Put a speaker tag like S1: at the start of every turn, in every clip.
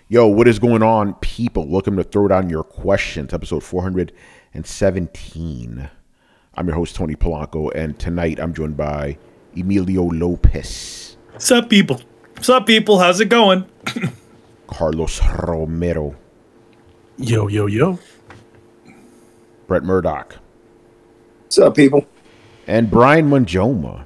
S1: Yo, what is going on, people? Welcome to Throwdown Your Questions, episode 417. I'm your host, Tony Polanco, and tonight I'm joined by Emilio Lopez.
S2: What's up, people? What's up, people? How's it going?
S1: Carlos Romero.
S2: Yo, yo, yo.
S1: Brett Murdoch.
S3: What's up, people?
S1: And Brian Manjoma.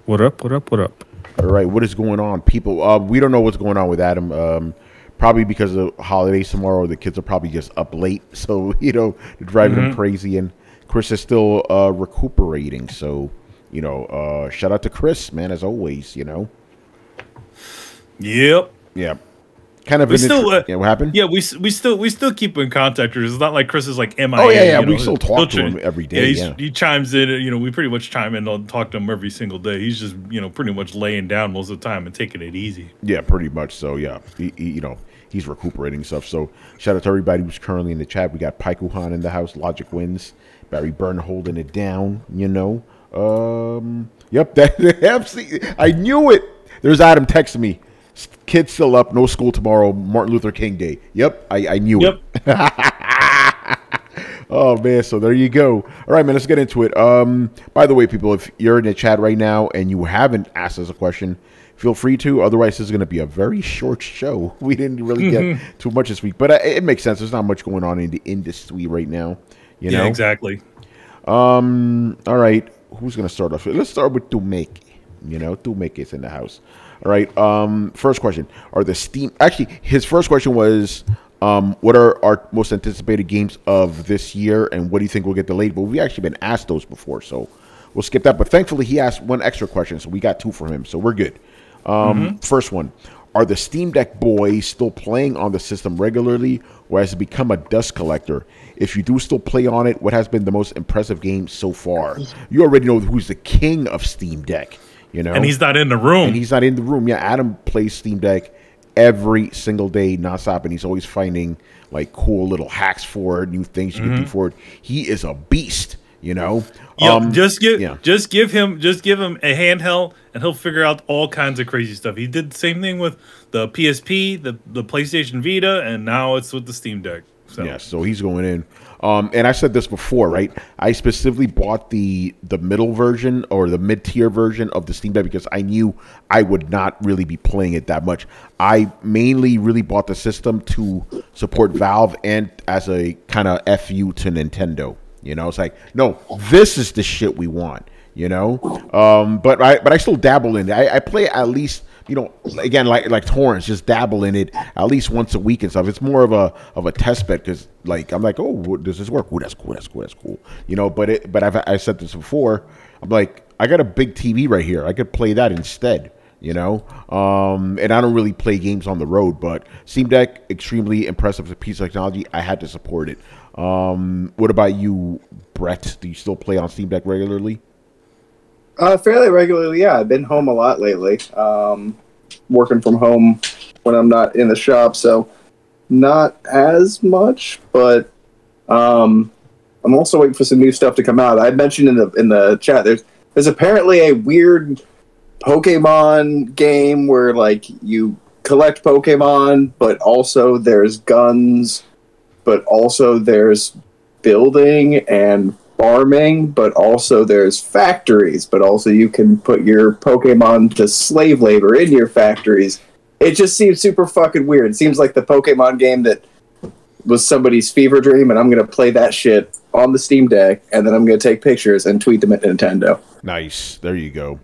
S2: What up, what up, what up?
S1: All right, what is going on, people? We don't know what's going on with Adam. Probably because of holidays tomorrow, the kids are probably just up late, so they're driving him crazy. And Chris is still recuperating, so shout out to Chris, man, as always.
S2: Yep.
S1: Yeah. Kind of.
S2: We still.
S1: What happened?
S2: Yeah, we still keep in contact. It's not like Chris is like MIA.
S1: Oh yeah. We still talk to him every day.
S2: Yeah, he chimes in. We pretty much chime in and talk to him every single day. He's just pretty much laying down most of the time and taking it easy.
S1: Yeah, pretty much. So yeah, he's recuperating stuff. So shout out to everybody who's currently in the chat. We got Paikuhan in the house. Logic wins. Barry Byrne holding it down. Yep. That I knew it. There's Adam texting me. Kids still up, no school tomorrow, Martin Luther King Day. Yep, I knew it. Oh, man, so there you go. All right, man, let's get into it. By the way, people, if you're in the chat right now and you haven't asked us a question, feel free to. Otherwise, this is going to be a very short show. We didn't really get too much this week, but it makes sense. There's not much going on in the industry right now.
S2: Yeah, exactly.
S1: All right, who's going to start off? Let's start with Tumeke. Tumeke is in the house. All right. First question: Are the Steam? Actually, his first question was, "What are our most anticipated games of this year, and what do you think will get delayed?" But we've actually been asked those before, so we'll skip that. But thankfully, he asked one extra question, so we got two from him, so we're good. First one: Are the Steam Deck boys still playing on the system regularly, or has it become a dust collector? If you do still play on it, what has been the most impressive game so far? You already know who's the king of Steam Deck.
S2: And he's not in the room.
S1: Yeah, Adam plays Steam Deck every single day, nonstop, and he's always finding like cool little hacks for it, new things you can do for it. He is a beast,
S2: Just give him a handheld, and he'll figure out all kinds of crazy stuff. He did the same thing with the PSP, the PlayStation Vita, and now it's with the Steam Deck. So.
S1: Yeah, so he's going in. And I said this before, right? I specifically bought the middle version or the mid-tier version of the Steam Deck because I knew I would not really be playing it that much. I mainly really bought the system to support Valve and as a kind of FU to Nintendo. It's like, no, this is the shit we want, But I still dabble in it. I play at least, again, like torrents, just dabble in it at least once a week and stuff. It's more of a test bed because, I'm like, oh, does this work? Oh, that's cool. But I said this before. I'm like, I got a big TV right here. I could play that instead. And I don't really play games on the road, but Steam Deck, extremely impressive piece of technology. I had to support it. What about you, Brett? Do you still play on Steam Deck regularly?
S3: Fairly regularly, yeah. I've been home a lot lately. Working from home when I'm not in the shop, so not as much. But I'm also waiting for some new stuff to come out. I mentioned in the chat there's apparently a weird Pokemon game where you collect Pokemon, but also there's guns, but also there's building and farming, but also there's factories, but also you can put your Pokemon to slave labor in your factories. It just seems super fucking weird. It seems like the Pokemon game that was somebody's fever dream, and I'm going to play that shit on the Steam Deck, and then I'm going to take pictures and tweet them at Nintendo.
S1: Nice. There you go.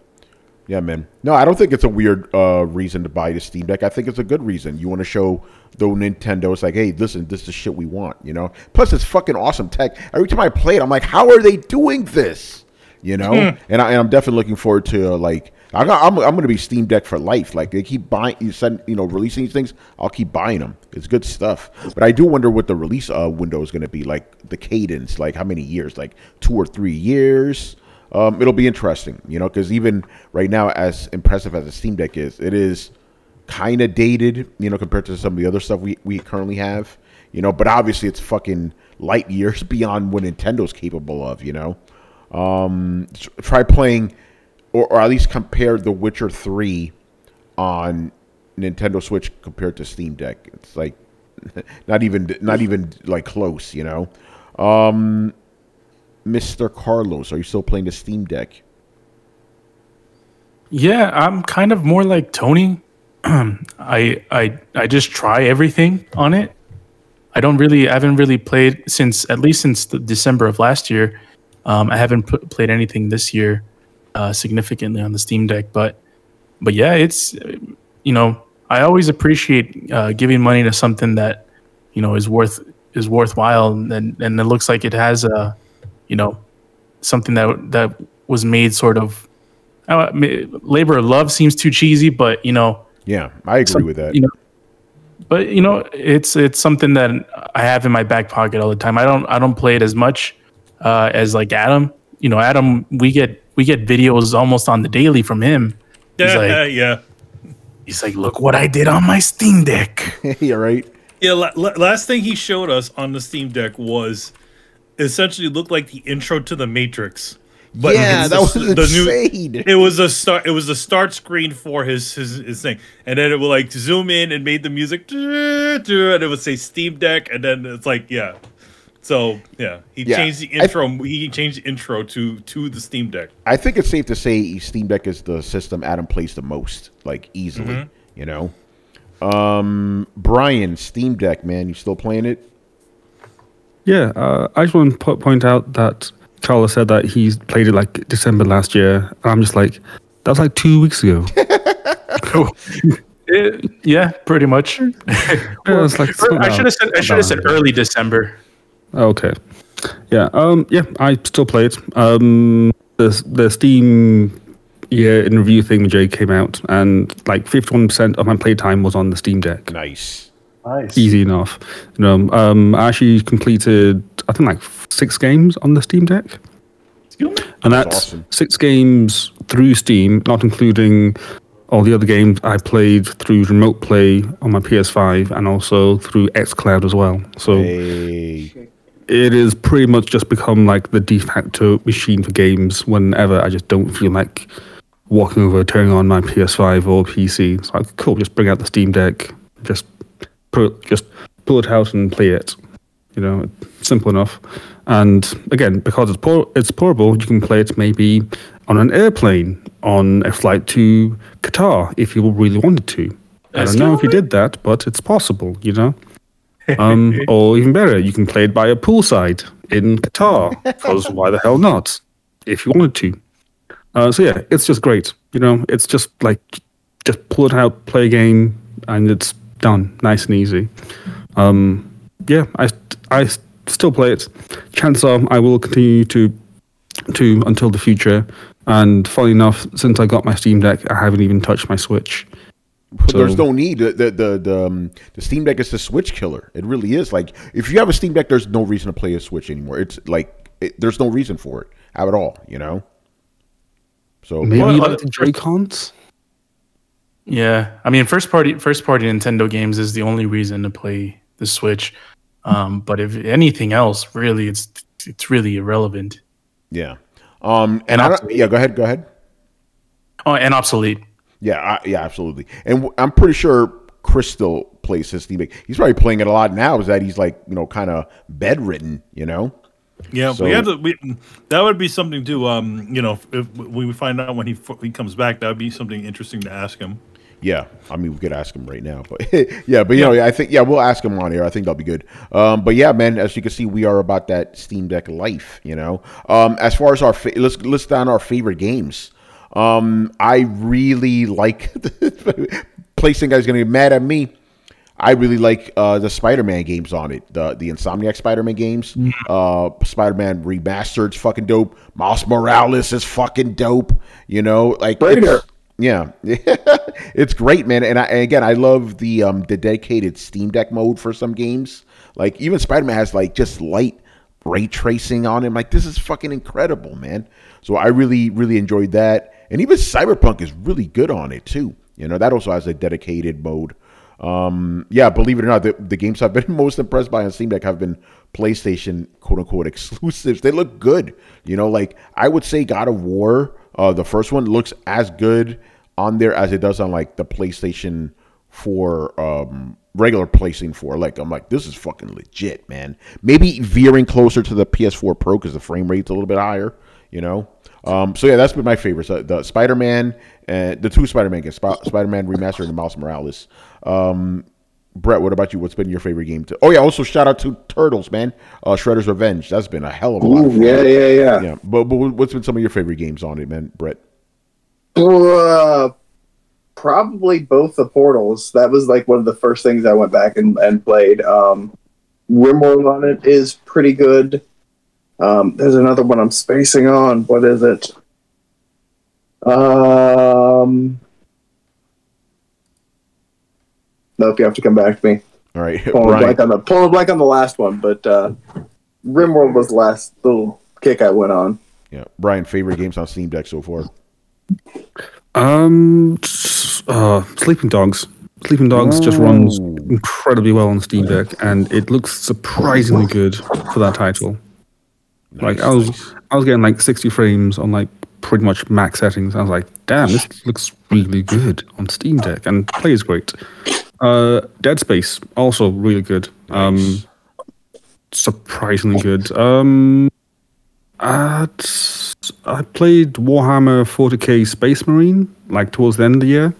S1: Yeah, man. No, I don't think it's a weird reason to buy the Steam Deck. I think it's a good reason. You want to show the Nintendo, it's like, hey, listen, this is the shit we want, Plus, it's fucking awesome tech. Every time I play it, I'm like, how are they doing this? And I'm definitely looking forward to I'm going to be Steam Deck for life. Like they keep buying, releasing these things. I'll keep buying them. It's good stuff. But I do wonder what the release window is going to be, like the cadence, like how many years, like 2 or 3 years. It'll be interesting, because even right now, as impressive as the Steam Deck is, it is kind of dated, compared to some of the other stuff we currently have, but obviously it's fucking light years beyond what Nintendo's capable of, Try playing, or at least compare The Witcher 3 on Nintendo Switch compared to Steam Deck. It's like not even like close, you know. Mr. Carlos, are you still playing the Steam Deck?
S4: Yeah, I'm kind of more like Tony. I just try everything on it. I haven't really played since the December of last year. I haven't played anything this year significantly on the Steam Deck, but yeah, it's I always appreciate giving money to something that is worthwhile, and it looks like it has something that was made sort of labor of love seems too cheesy, but
S1: yeah, I agree with that.
S4: But it's something that I have in my back pocket all the time. I don't play it as much as like Adam. Adam, we get videos almost on the daily from him. He's like, he's like, look what I did on my Steam Deck.
S1: Yeah, right.
S2: Yeah, last thing he showed us on the Steam Deck was essentially looked like the intro to the Matrix.
S1: But yeah, that was insane.
S2: It was a start. It was the start screen for his thing, and then it would like zoom in and made the music, and it would say Steam Deck, and then it's like So he changed the intro. He changed the intro to the Steam Deck.
S1: I think it's safe to say Steam Deck is the system Adam plays the most, like easily. Brian, Steam Deck, man, you still playing it?
S5: Yeah, I just want to point out that Carlos said that he's played it like December last year. I'm just like, that was like 2 weeks ago.
S4: Yeah, pretty much. I should have said early December.
S5: Okay. Yeah. I still play it. The Steam year in review thing with Jay came out, and like 51% of my playtime was on the Steam Deck.
S1: Nice.
S5: Easy enough. I actually completed, I think, like 6 games on the Steam Deck. And that's awesome. 6 games through Steam, not including all the other games I played through Remote Play on my PS5 and also through xCloud as well. So it is pretty much just become like the de facto machine for games whenever I just don't feel like walking over, turning on my PS5 or PC. It's like, cool, just bring out the Steam Deck, just pull it out and play it. Simple enough. And again, because it's portable, you can play it maybe on an airplane, on a flight to Qatar, if you really wanted to. I don't know if you did that, but it's possible, Or even better, you can play it by a poolside in Qatar, because why the hell not, if you wanted to. So yeah, it's just great. It's just like, just pull it out, play a game, and it's done, nice and easy. Yeah, I still play it. Chances are I will continue to until the future. And funny enough, since I got my Steam Deck, I haven't even touched my Switch.
S1: So, there's no need. The Steam Deck is the Switch killer. It really is. Like, if you have a Steam Deck, there's no reason to play a Switch anymore. It's like there's no reason for it at all. So
S5: maybe like the Joy-Cons.
S4: Yeah, I mean, first party Nintendo games is the only reason to play the Switch. But if anything else, really, it's really irrelevant.
S1: Yeah. Go ahead.
S4: Oh, and obsolete.
S1: Yeah, absolutely. And I'm pretty sure Chris still plays his Steam Deck. He's probably playing it a lot now. Is that he's like kind of bedridden,
S2: Yeah, so, that would be something too. If we find out when he comes back, that would be something interesting to ask him.
S1: Yeah, I mean, we could ask him right now, but I think we'll ask him on here. I think that'll be good. But yeah, man, as you can see, we are about that Steam Deck life. As far as our let's list down our favorite games. I really like PlayStation guys gonna get mad at me. I really like the Spider-Man games on it, the Insomniac Spider-Man games. Spider-Man Remastered's fucking dope. Miles Morales is fucking dope. Yeah, it's great, man. And again, I love the dedicated Steam Deck mode for some games. Like even Spider-Man has like just light ray tracing on him. Like this is fucking incredible, man. So I really, really enjoyed that. And even Cyberpunk is really good on it too. That also has a dedicated mode. Believe it or not, the games I've been most impressed by on Steam Deck have been PlayStation quote unquote exclusives. They look good. Like I would say God of War. The first one looks as good on there as it does on like the PlayStation for regular PlayStation 4. Like I'm like, this is fucking legit, man. Maybe veering closer to the PS4 Pro because the frame rate's a little bit higher, you know. So yeah, that's been my favorites. The Spider-Man and the two Spider-Man games, Spider-Man Remastered and Miles Morales. Brett, what about you? What's been your favorite game? Oh yeah, also shout out to Turtles, man. Shredder's Revenge. That's been a hell of a lot of fun. Yeah. But what's been some of your favorite games on it, man, Brett?
S3: Probably both the Portals. That was like one of the first things I went back and played. Rimworld on it is pretty good. There's another one I'm spacing on. What is it? Nope, you have to come back to me.
S1: All right.
S3: Pulling a blank on the last one, but Rimworld was the last little kick I went on.
S1: Yeah. Brian, favorite games on Steam Deck so far?
S5: Sleeping Dogs. Sleeping Dogs just runs incredibly well on Steam Deck, and it looks surprisingly good for that title. Nice, like I was getting like 60 frames on like pretty much max settings. I was like, damn, this looks really good on Steam Deck, and plays great. Dead Space also really good.
S1: Nice.
S5: Surprisingly good. I played Warhammer 40k Space Marine like towards the end of the year.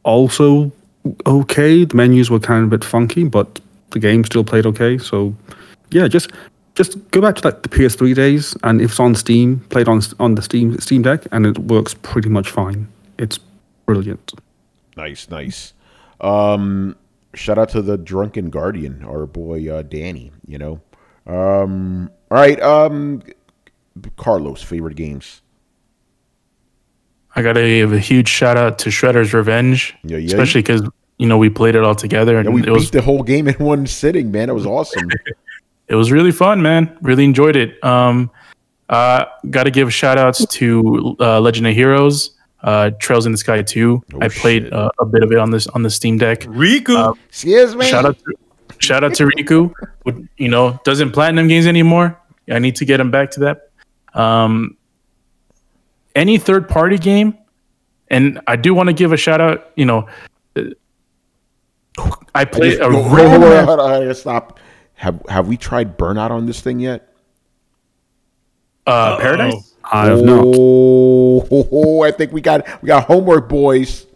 S5: Also okay. The menus were kind of a bit funky, but the game still played okay. So yeah, just go back to like the PS3 days, and if it's on Steam, play it on the Steam Deck, and it works pretty much fine. It's brilliant.
S1: Nice. Shout out to the Drunken Guardian, our boy Danny. You know. All right. Carlos, favorite games.
S4: I gotta give a huge shout out to Shredder's Revenge, especially because we played it all together, and
S1: we beat the whole game in one sitting, man. It was awesome.
S4: It was really fun, man. Really enjoyed it. Gotta give shout outs to Legend of Heroes, Trails in the Sky 2. I played a bit of it on the Steam Deck.
S2: Riku,
S1: excuse me.
S4: Shout out to Riku. Doesn't platinum games anymore. I need to get him back to that. Any third party game, and I do want to give a shout out. I played
S1: stop. Have we tried Burnout on this thing yet?
S4: Paradise?
S5: I have not.
S1: I think we got homework, boys.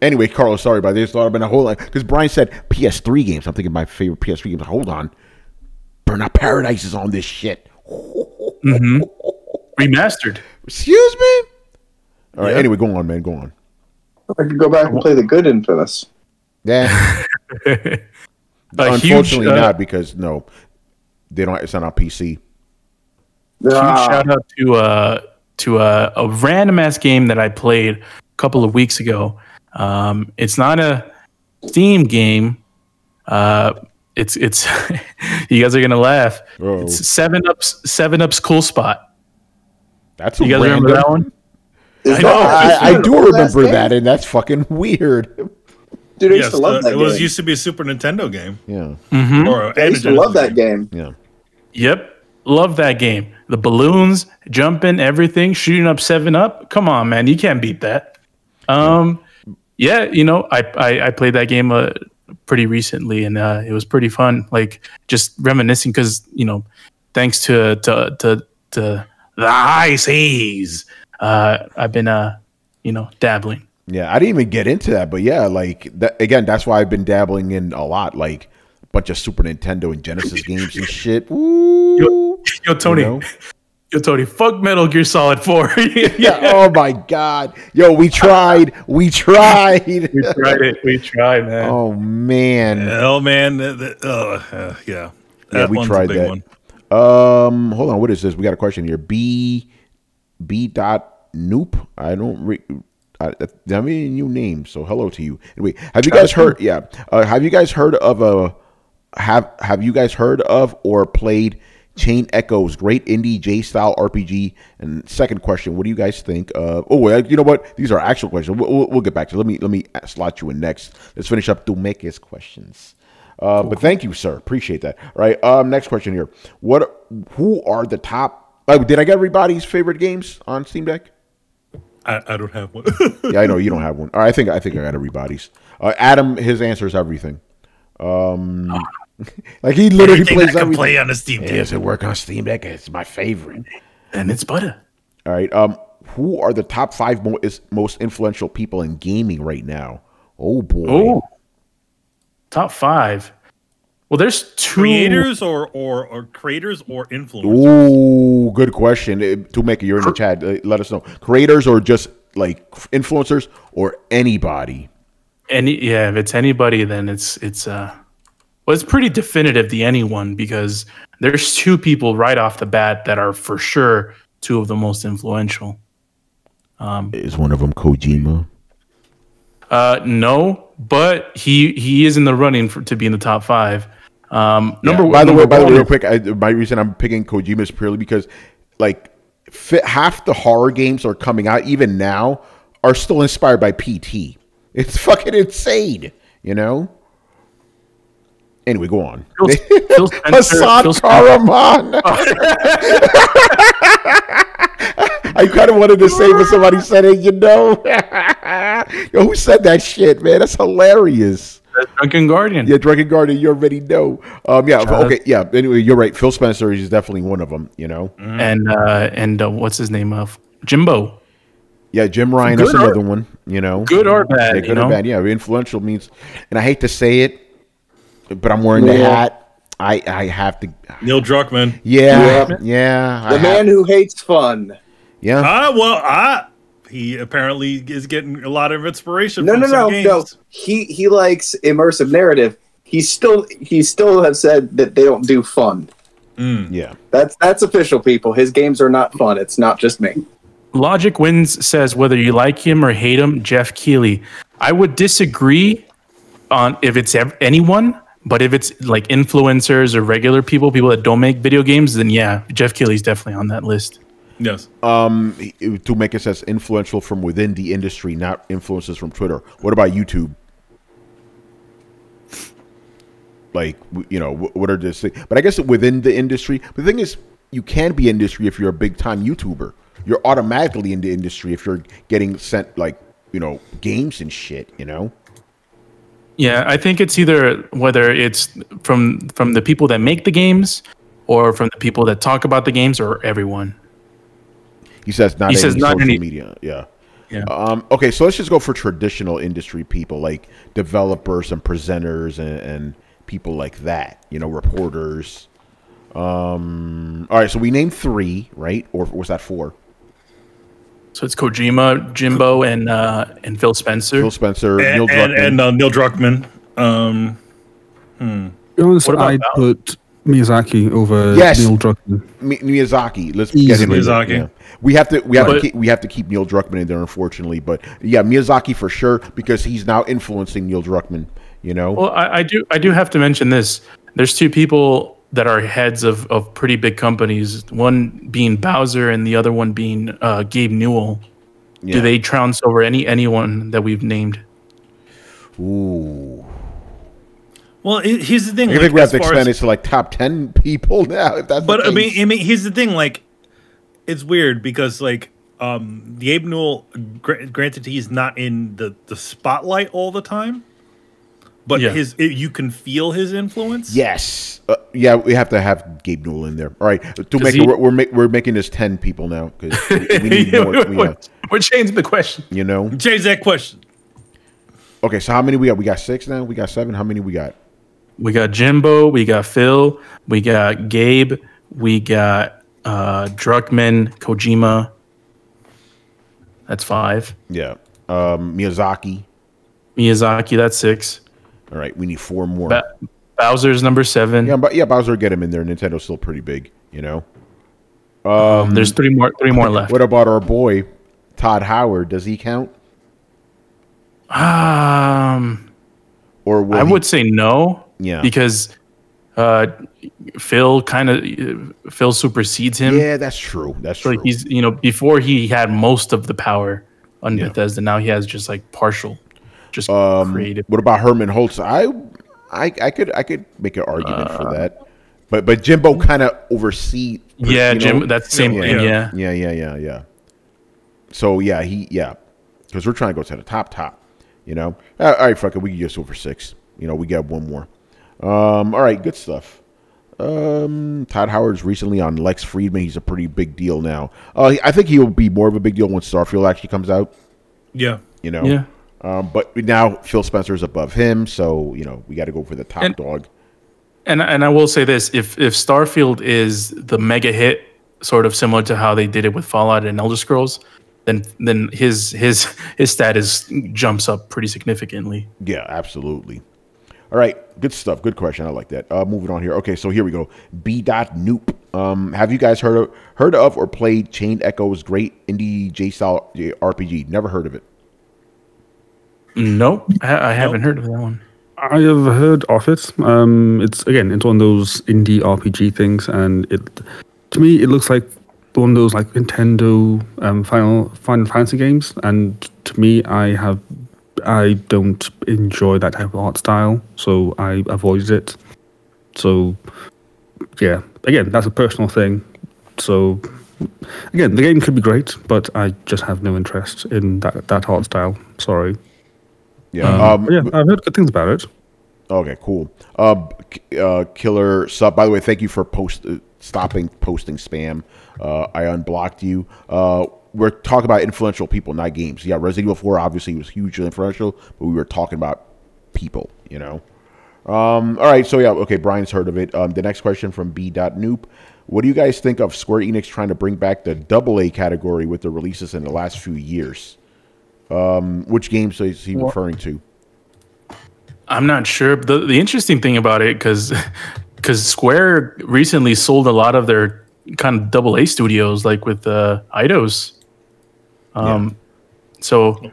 S1: Anyway, Carlos, sorry about this. Thought I've been a whole lot because Brian said PS3 games. I'm thinking my favorite PS3 games. Hold on, Burnout Paradise is on this shit.
S4: Mm-hmm. Remastered.
S1: Excuse me. All right. Anyway, go on, man. Go on.
S3: I could go back and play the good Infamous.
S1: Yeah. Unfortunately, not because they don't. It's not on PC.
S4: Huge shout out to a random ass game that I played a couple of weeks ago. It's not a Steam game. It's you guys are gonna laugh.
S1: Whoa.
S4: It's 7-Up's Cool Spot.
S1: That's
S4: you guys remember that one?
S1: I do remember that, and that's fucking weird.
S3: Dude, I used to love that game.
S2: It used to be a Super Nintendo game.
S1: Yeah.
S4: Mm-hmm.
S3: I used to love that game.
S1: Yeah.
S4: Yep. Love that game. The balloons, jumping, everything, shooting up 7-Up. Come on, man. You can't beat that. Yeah, I played that game pretty recently, and it was pretty fun. Like, just reminiscing because, thanks to the high seas, I've been, dabbling.
S1: Yeah, I didn't even get into that, but yeah, like that again. That's why I've been dabbling in a lot, like a bunch of Super Nintendo and Genesis games and shit. Ooh,
S4: yo, Tony, fuck Metal Gear Solid 4.
S1: Yeah. Oh my God, yo, we tried. We tried,
S4: man.
S1: Oh man.
S2: Yeah.
S1: Yeah, we tried that. One. Hold on, what is this? We got a question here. B. Noop. I don't. I mean, new name. So hello to you. Anyway, have you guys heard? Yeah. Have you guys heard of Have you guys heard of or played Chain Echoes? Great indie J-style RPG. And second question, what do you guys think of? Oh, you know what? These are actual questions. We'll get back to. Let me slot you in next. Let's finish up Dumeke's questions. But thank you, sir. Appreciate that. All right. Next question here. Who are the top? Did I get everybody's favorite games on Steam Deck?
S2: I don't have one.
S1: Yeah, I know you don't have one. All right, I think I got everybody's. Adam, his answer is everything. Like he literally
S2: Everything
S1: plays
S2: that can
S1: everything.
S2: play on a Steam Deck.
S1: Does it work on Steam Deck? It's my favorite.
S4: And it's butter.
S1: All right. Who are the top 5 most influential people in gaming right now? Oh boy.
S4: Oh, top 5. Well, there's 2
S2: creators or creators or influencers.
S1: Oh, good question. To make it, you're in the chat. Let us know. Creators or just like influencers or anybody.
S4: If it's anybody, then it's pretty definitive, the anyone, because there's 2 people right off the bat that are for sure 2 of the most influential.
S1: Is one of them Kojima?
S4: No, but he is in the running to be in the top 5. By
S1: the way, real quick, my reason I'm picking Kojima is purely because, like, half the horror games are coming out even now are still inspired by PT. It's fucking insane, you know. Anyway, go on.
S4: Phil
S1: Hassan Karaman. I kind of wanted to say, but somebody said it. You know, yo, who said that shit, man? That's hilarious.
S4: Drunken Guardian.
S1: Yeah, Drunken Guardian. You already know. Yeah. Okay. Yeah. Anyway, you're right. Phil Spencer is definitely one of them. You know.
S4: And what's his name? Jimbo.
S1: Yeah, Jim Ryan. That's another one. You know.
S4: Good or bad.
S1: Yeah, good or bad. Yeah, influential means, and I hate to say it, but I'm wearing the hat. I have to.
S2: Neil Druckmann.
S1: Yeah.
S3: The man who hates fun.
S1: Yeah.
S2: He apparently is getting a lot of inspiration.
S3: No. He likes immersive narrative. He still has said that they don't do fun.
S1: Yeah.
S3: That's official, people. His games are not fun. It's not just me.
S4: Logic Wins says whether you like him or hate him, Jeff Keighley. I would disagree on if it's anyone, but if it's like influencers or regular people that don't make video games, then yeah, Jeff Keighley's definitely on that list.
S2: Yes.
S1: To make it says influential from within the industry, not influences from Twitter. What about YouTube? Like, you know, what are this thing? But I guess within the industry, the thing is, you can be industry if you're a big time YouTuber. You're automatically in the industry if you're getting sent, like, you know, games and shit, you know?
S4: Yeah, I think it's either whether it's from the people that make the games or from the people that talk about the games or everyone.
S1: He says not any media. Yeah. Okay, so let's just go for traditional industry people like developers and presenters and people like that. You know, reporters. All right, so we named 3, right? Or was that 4?
S4: So it's Kojima, Jimbo, and Phil Spencer.
S1: Phil Spencer,
S2: Neil Druckmann. And Neil Druckmann.
S5: Be honest, I'd put Miyazaki over Neil Druckmann.
S1: Miyazaki. Let's get him.
S2: Miyazaki.
S1: Yeah. We have to keep Neil Druckmann in there, unfortunately. But yeah, Miyazaki for sure because he's now influencing Neil Druckmann. You know.
S4: Well, I do have to mention this. There's 2 people that are heads of pretty big companies. One being Bowser, and the other one being Gabe Newell. Yeah. Do they trounce over anyone that we've named?
S1: Ooh.
S2: Well, here's the thing.
S1: I think we have to expand it to like top 10 people now. If that's
S2: but I mean, here's the thing. Like, it's weird because like Gabe Newell, granted, he's not in the spotlight all the time. But you can feel his influence.
S1: Yes, yeah, we have to have Gabe Newell in there. All right, we're making this 10 people now because we need more.
S4: We're changing the question.
S1: You know,
S2: change that question.
S1: Okay, so how many we got? We got 6 now. We got 7. How many we got?
S4: We got Jimbo. We got Phil. We got Gabe. We got Druckmann, Kojima. That's 5.
S1: Yeah, Miyazaki.
S4: That's 6.
S1: All right, we need 4 more.
S4: Bowser's number 7.
S1: Yeah, Bowser, get him in there. Nintendo's still pretty big, you know.
S4: There's 3 more left.
S1: What about our boy Todd Howard? Does he count?
S4: Or I would say no.
S1: Yeah,
S4: because Phil supersedes him.
S1: Yeah, that's true. That's true.
S4: He's before he had most of the power on Bethesda. Now he has just like partial. Just creative.
S1: What about Herman Holtz? I could make an argument for that, but Jimbo kind of oversee.
S4: Yeah, Jim. That's the same thing. Yeah.
S1: So yeah, because we're trying to go to the top. You know, all right, fuck it, we can just go for 6. You know, we got one more. All right, good stuff. Todd Howard's recently on Lex Friedman. He's a pretty big deal now. I think he'll be more of a big deal when Starfield actually comes out.
S2: Yeah.
S1: You know.
S4: Yeah.
S1: But now Phil Spencer's above him, so you know we got to go for the top dog.
S4: And I will say this: if Starfield is the mega hit, sort of similar to how they did it with Fallout and Elder Scrolls, then his status jumps up pretty significantly.
S1: Yeah, absolutely. All right, good stuff. Good question. I like that. Moving on here. Okay, so here we go. B.Noop. Have you guys heard of or played Chain Echo's great indie J-style RPG? Never heard of it.
S4: Nope, I haven't heard of that one.
S5: I have heard of it. It's one of those indie RPG things, and to me it looks like one of those like Nintendo Final Fantasy games, and to me I don't enjoy that type of art style, so I avoided it. So yeah, again, that's a personal thing. So again, the game could be great, but I just have no interest in that art style. Sorry.
S1: Yeah,
S5: yeah, I've heard good things about it.
S1: Okay, cool. Killer sub. By the way, thank you for stopping posting spam. I unblocked you. We're talking about influential people, not games. Yeah, Resident Evil 4 obviously was hugely influential, but we were talking about people. You know. All right, so yeah, okay. Brian's heard of it. The next question from B.Noop. What do you guys think of Square-Enix trying to bring back the AA category with the releases in the last few years? Which games is he referring to?
S4: I'm not sure. The interesting thing about it, because Square recently sold a lot of their kind of AA studios, like with Eidos. So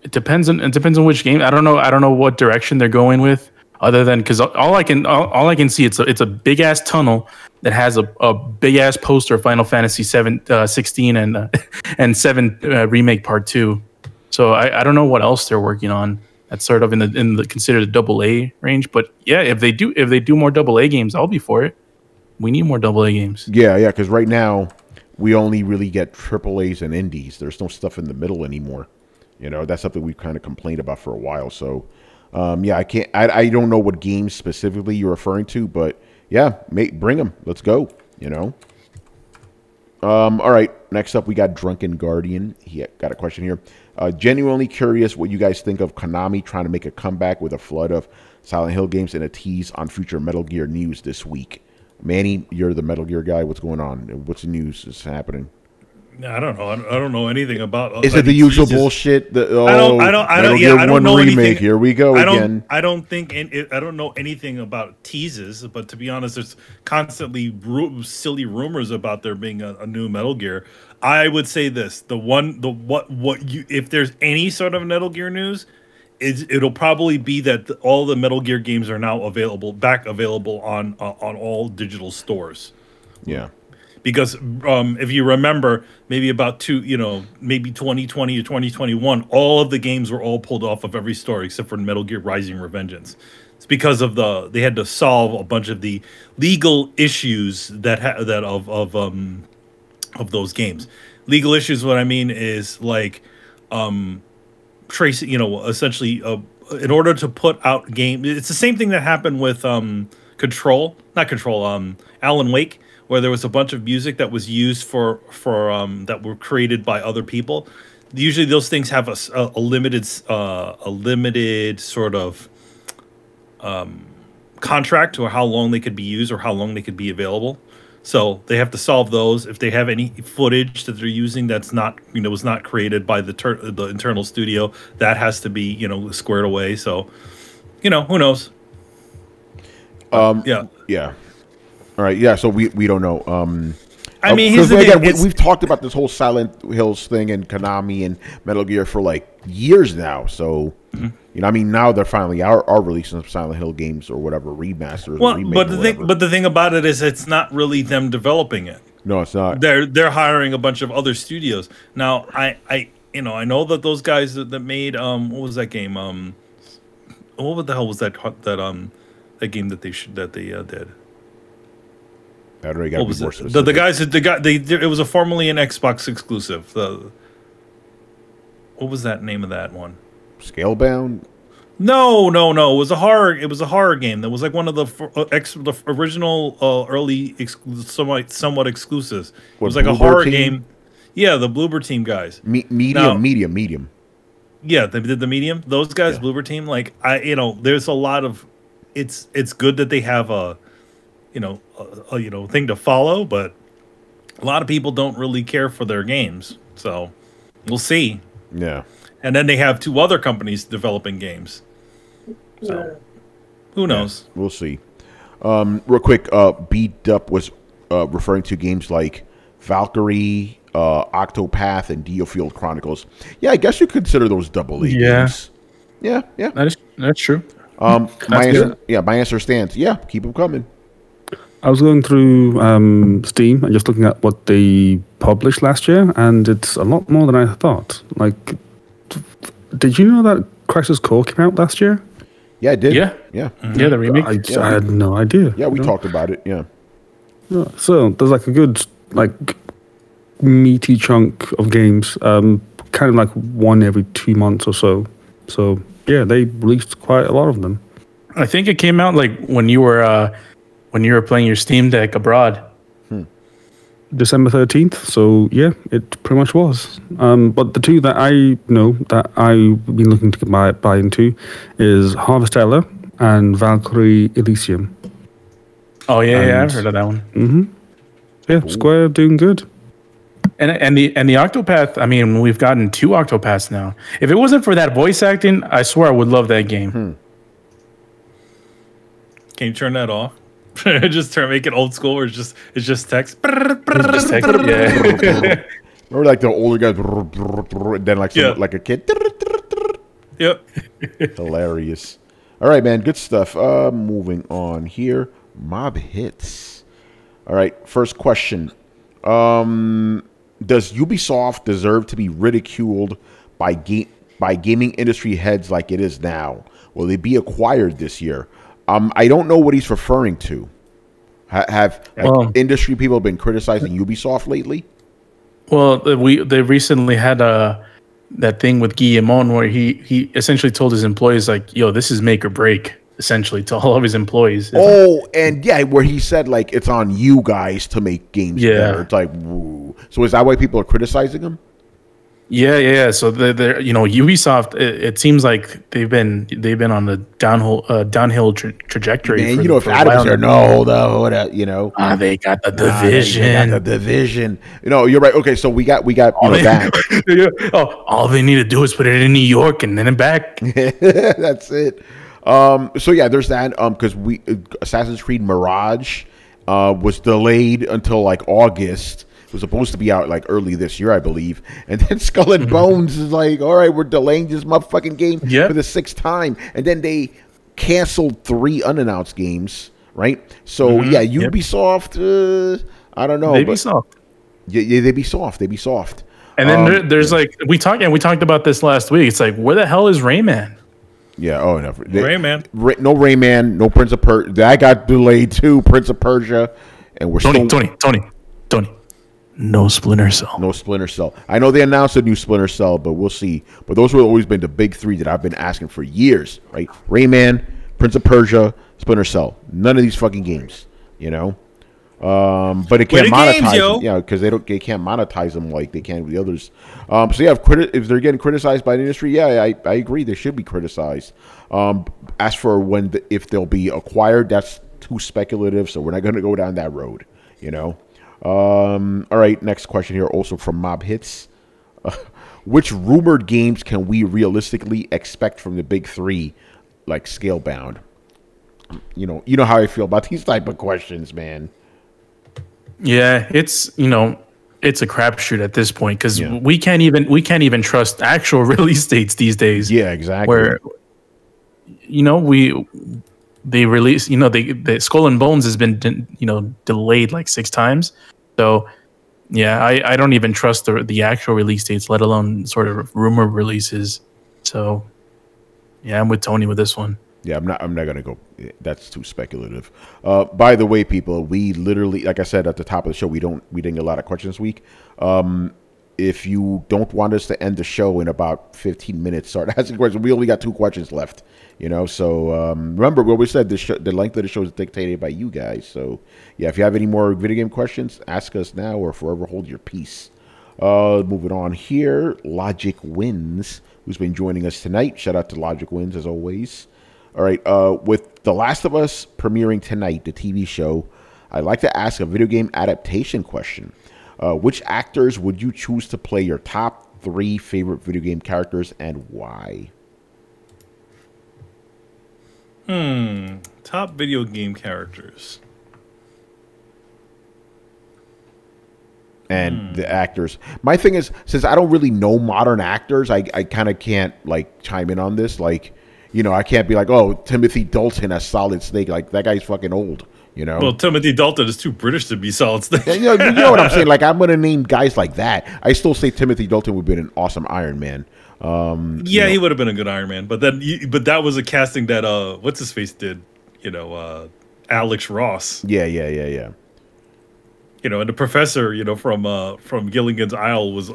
S4: it depends on which game. I don't know what direction they're going with. Other than because all I can see it's a big ass tunnel that has a big ass poster of Final Fantasy 16 and 7 remake part 2. So I don't know what else they're working on. That's sort of in the considered the AA range. But yeah, if they do more AA games, I'll be for it. We need more AA games.
S1: Yeah, because right now we only really get AAAs and indies. There's no stuff in the middle anymore. You know, that's something we've kind of complained about for a while. So. Yeah, I don't know what games specifically you're referring to, but yeah, bring them. Let's go. You know. All right. Next up, we got Drunken Guardian. He got a question here. Genuinely curious what you guys think of Konami trying to make a comeback with a flood of Silent Hill games and a tease on future Metal Gear news this week. Manny, you're the Metal Gear guy. What's going on? What's the news that's happening?
S2: I don't know. I don't know anything about.
S1: Is it the usual bullshit? I don't know
S2: remake,
S1: anything. Here we go again.
S2: I don't know anything about teases, but to be honest, there's constantly silly rumors about there being a new Metal Gear. I would say this: if there's any sort of Metal Gear news, it'll probably be that all the Metal Gear games are now available on all digital stores.
S1: Yeah.
S2: Because if you remember, maybe maybe 2020 or 2021, all of the games were all pulled off of every store except for Metal Gear Rising: Revengeance. It's because of they had to solve a bunch of the legal issues of those games. Legal issues, what I mean is like tracing, essentially in order to put out game. It's the same thing that happened with Alan Wake, where there was a bunch of music that was used for that were created by other people. Usually, those things have a limited sort of contract or how long they could be used or how long they could be available. So they have to solve those. If they have any footage that they're using that's not was not created by the internal studio, that has to be squared away. So who knows?
S1: Yeah. All right, yeah. So we don't know.
S2: I mean,
S1: we've talked about this whole Silent Hills thing and Konami and Metal Gear for like years now. So I mean, now they're finally are releasing some Silent Hill games or whatever remasters.
S2: Well, but the thing about it is, it's not really them developing it.
S1: No, it's not.
S2: They're hiring a bunch of other studios. Now, I know that those guys that made what was that game? What the hell was that game that they did?
S1: That already got to be more specific.
S2: It was a formerly an Xbox exclusive. What was that name of that one?
S1: Scalebound?
S2: No. It was a horror game. That was like one of the original early somewhat exclusives. It was like a horror game. Yeah, the Bloober Team guys.
S1: Medium.
S2: Yeah, they did the Medium. Those guys, Bloober Team. Like there's a lot of. It's good that they have a thing to follow, but a lot of people don't really care for their games. So we'll see.
S1: Yeah. And
S2: then they have 2 other companies developing games. So who knows?
S1: Yeah, we'll see. Real quick, Beat Up was referring to games like Valkyrie, Octopath, and Diofield Chronicles. Yeah, I guess you consider those AA games. Yeah.
S4: That's true.
S1: My answer stands. Yeah, keep them coming.
S5: I was going through Steam and just looking at what they published last year, and it's a lot more than I thought. Like, did you know that Crisis Core came out last year?
S1: Yeah, it did.
S4: Yeah.
S1: Mm-hmm.
S4: Yeah, the remake.
S5: I had no idea.
S1: Yeah, we talked about it. Yeah.
S5: So there's like a good, like, meaty chunk of games, kind of like one every 2 months or so. So yeah, they released quite a lot of them.
S4: I think it came out like when you were playing your Steam Deck abroad.
S5: December 13th. So yeah, it pretty much was. But the 2 that I know that I've been looking to buy into is Harvestella and Valkyrie Elysium.
S4: Oh yeah, I've heard of that one.
S5: Mm-hmm. Yeah, Square doing good.
S4: And the Octopath, I mean, we've gotten 2 Octopaths now. If it wasn't for that voice acting, I swear I would love that game.
S2: Can you turn that off? Just make it old school, or it's just text.
S4: It's just text. Yeah.
S1: Or like the older guys, then like a kid.
S2: Yep.
S1: Hilarious. All right, man. Good stuff. Moving on here. Mob hits. All right. First question. Does Ubisoft deserve to be ridiculed by gaming industry heads like it is now? Will they be acquired this year? I don't know what he's referring to. Have industry people been criticizing Ubisoft lately?
S4: Well, they recently had that thing with Guillemot where he essentially told his employees, like, yo, this is make or break, essentially, to all of his employees.
S1: And yeah, where he said, like, it's on you guys to make games better. It's like, woo. So is that why people are criticizing him?
S4: Yeah. So they're Ubisoft. It seems like they've been on the downhill trajectory.
S1: Man, if Adam was there, hold up.
S4: They got the Division.
S1: You're right. Okay, so we got that.
S4: All they need to do is put it in New York and then back.
S1: That's it. So yeah, there's that. Because Assassin's Creed Mirage was delayed until like August. It was supposed to be out like early this year, I believe. And then Skull and Bones is like, all right, we're delaying this motherfucking game for the 6th time. And then they canceled 3 unannounced games, right? So yeah, Ubisoft, I don't know.
S4: They be soft.
S1: Yeah, they be soft.
S4: And then there's like we talked about this last week. It's like, where the hell is Rayman?
S1: Yeah, no.
S2: Rayman.
S1: No Rayman, no Prince of Persia. That got delayed too, Prince of Persia. And we're
S4: Tony. No Splinter Cell.
S1: No Splinter Cell. I know they announced a new Splinter Cell, but we'll see. But those have always been the big 3 that I've been asking for years, right? Rayman, Prince of Persia, Splinter Cell. None of these fucking games, But it can't monetize them, because they can't monetize them like they can with the others. So yeah, if they're getting criticized by the industry, yeah, I agree they should be criticized. As for if they'll be acquired, that's too speculative. So we're not going to go down that road, All right, next question here, also from Mob Hits. Which rumored games can we realistically expect from the big 3, like Scalebound? You know how I feel about these type of questions, man.
S4: Yeah, it's it's a crapshoot at this point because we can't even trust actual release dates these days.
S1: Yeah, exactly.
S4: Where they release, the Skull and Bones has been delayed like 6 times. So yeah, I don't even trust the actual release dates, let alone sort of rumor releases. So yeah, I'm with Tony with this one.
S1: Yeah, I'm not gonna go. That's too speculative. By the way, people, we literally, like I said at the top of the show, we didn't get a lot of questions this week. If you don't want us to end the show in about 15 minutes, start asking questions. We only got 2 questions left. So remember what we said. The length of the show is dictated by you guys. So yeah, if you have any more video game questions, ask us now or forever hold your peace. Moving on here, Logic Wins, who's been joining us tonight. Shout out to Logic Wins as always. All right, with The Last of Us premiering tonight, the TV show, I'd like to ask a video game adaptation question. Which actors would you choose to play your top 3 favorite video game characters and why?
S2: Top video game characters.
S1: And the actors. My thing is, since I don't really know modern actors, I kind of can't like chime in on this. Like, I can't be like, oh, Timothy Dalton as Solid Snake. Like, that guy's fucking old.
S2: Well, Timothy Dalton is too British to be Solid Snake.
S1: You know what I'm saying? Like, I'm going to name guys like that. I still say Timothy Dalton would have been an awesome Iron Man.
S2: He would have been a good Iron Man. But that was a casting that what's his face did. Alex Ross.
S1: Yeah.
S2: And the professor, from Gilligan's Isle was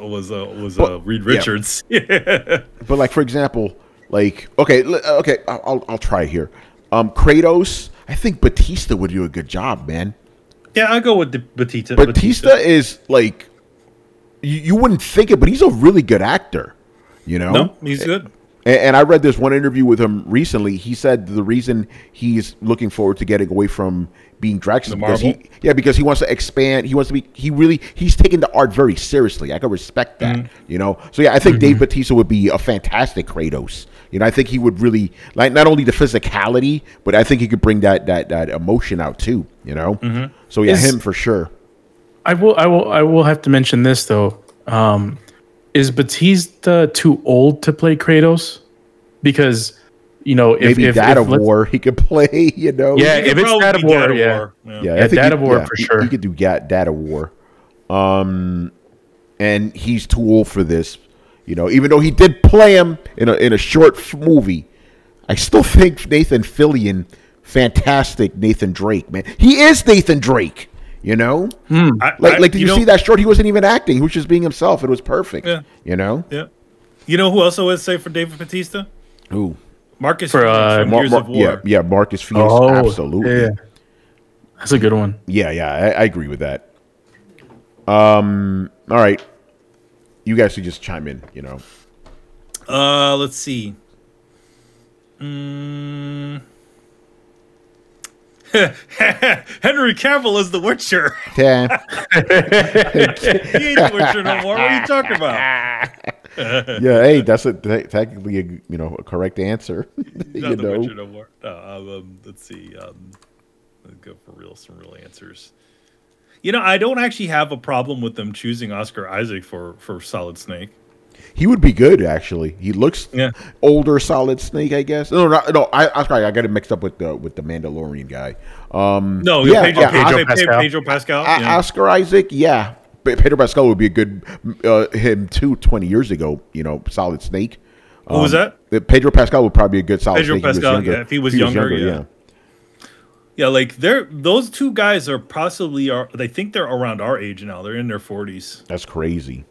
S2: Reed Richards.
S1: Yeah. But like, for example, like, okay, I'll try here. Kratos. I think Batista would do a good job, man.
S2: Yeah, I'll go with Batista.
S1: Batista is like, you wouldn't think it, but he's a really good actor.
S2: No, he's good.
S1: And I read this one interview with him recently. He said the reason he's looking forward to getting away from being Drax because he wants to expand. He wants to be. He's taking the art very seriously. I can respect that. So yeah, I think Dave Bautista would be a fantastic Kratos. I think he would really like not only the physicality, but I think he could bring that emotion out too. So yeah, him for sure.
S4: I will have to mention this though. Is Batista too old to play Kratos? Because
S1: maybe Dad of War he could play.
S4: Yeah, if it's Dad of War,
S1: I think
S4: Dad of War for sure.
S1: He could do Dad of War. And he's too old for this. Even though he did play him in a short movie, I still think Nathan Fillion, fantastic Nathan Drake, man. He is Nathan Drake. Did you see that short? He wasn't even acting. He was just being himself. It was perfect. Yeah.
S2: Yeah. You know who else I would say for David Bautista?
S1: Who?
S2: Marcus Phoenix from Gears of War.
S1: Yeah, Marcus Phoenix. Absolutely.
S4: Yeah. That's a good one.
S1: Yeah, I agree with that. All right. You guys should just chime in,
S2: Let's see. Henry Cavill is the Witcher.
S1: Yeah.
S2: He ain't the Witcher no more. What are you talking about?
S1: Yeah, hey, that's technically a correct answer.
S2: He's not the Witcher no more. Let's see. Let's go for some real answers. I don't actually have a problem with them choosing Oscar Isaac for Solid Snake.
S1: He would be good, actually. He looks older, Solid Snake, I guess. No, I got it mixed up with the Mandalorian guy.
S2: Pedro Pascal.
S1: Oscar Isaac, yeah. Pedro Pascal would be a good him too. 20 years ago, Solid Snake.
S2: Who was that?
S1: Pedro Pascal would probably be a good Solid
S2: Pedro
S1: Snake.
S2: Pascal, if he was younger. Yeah, like those two guys are possibly they think they're around our age now. They're in their 40s.
S1: That's crazy.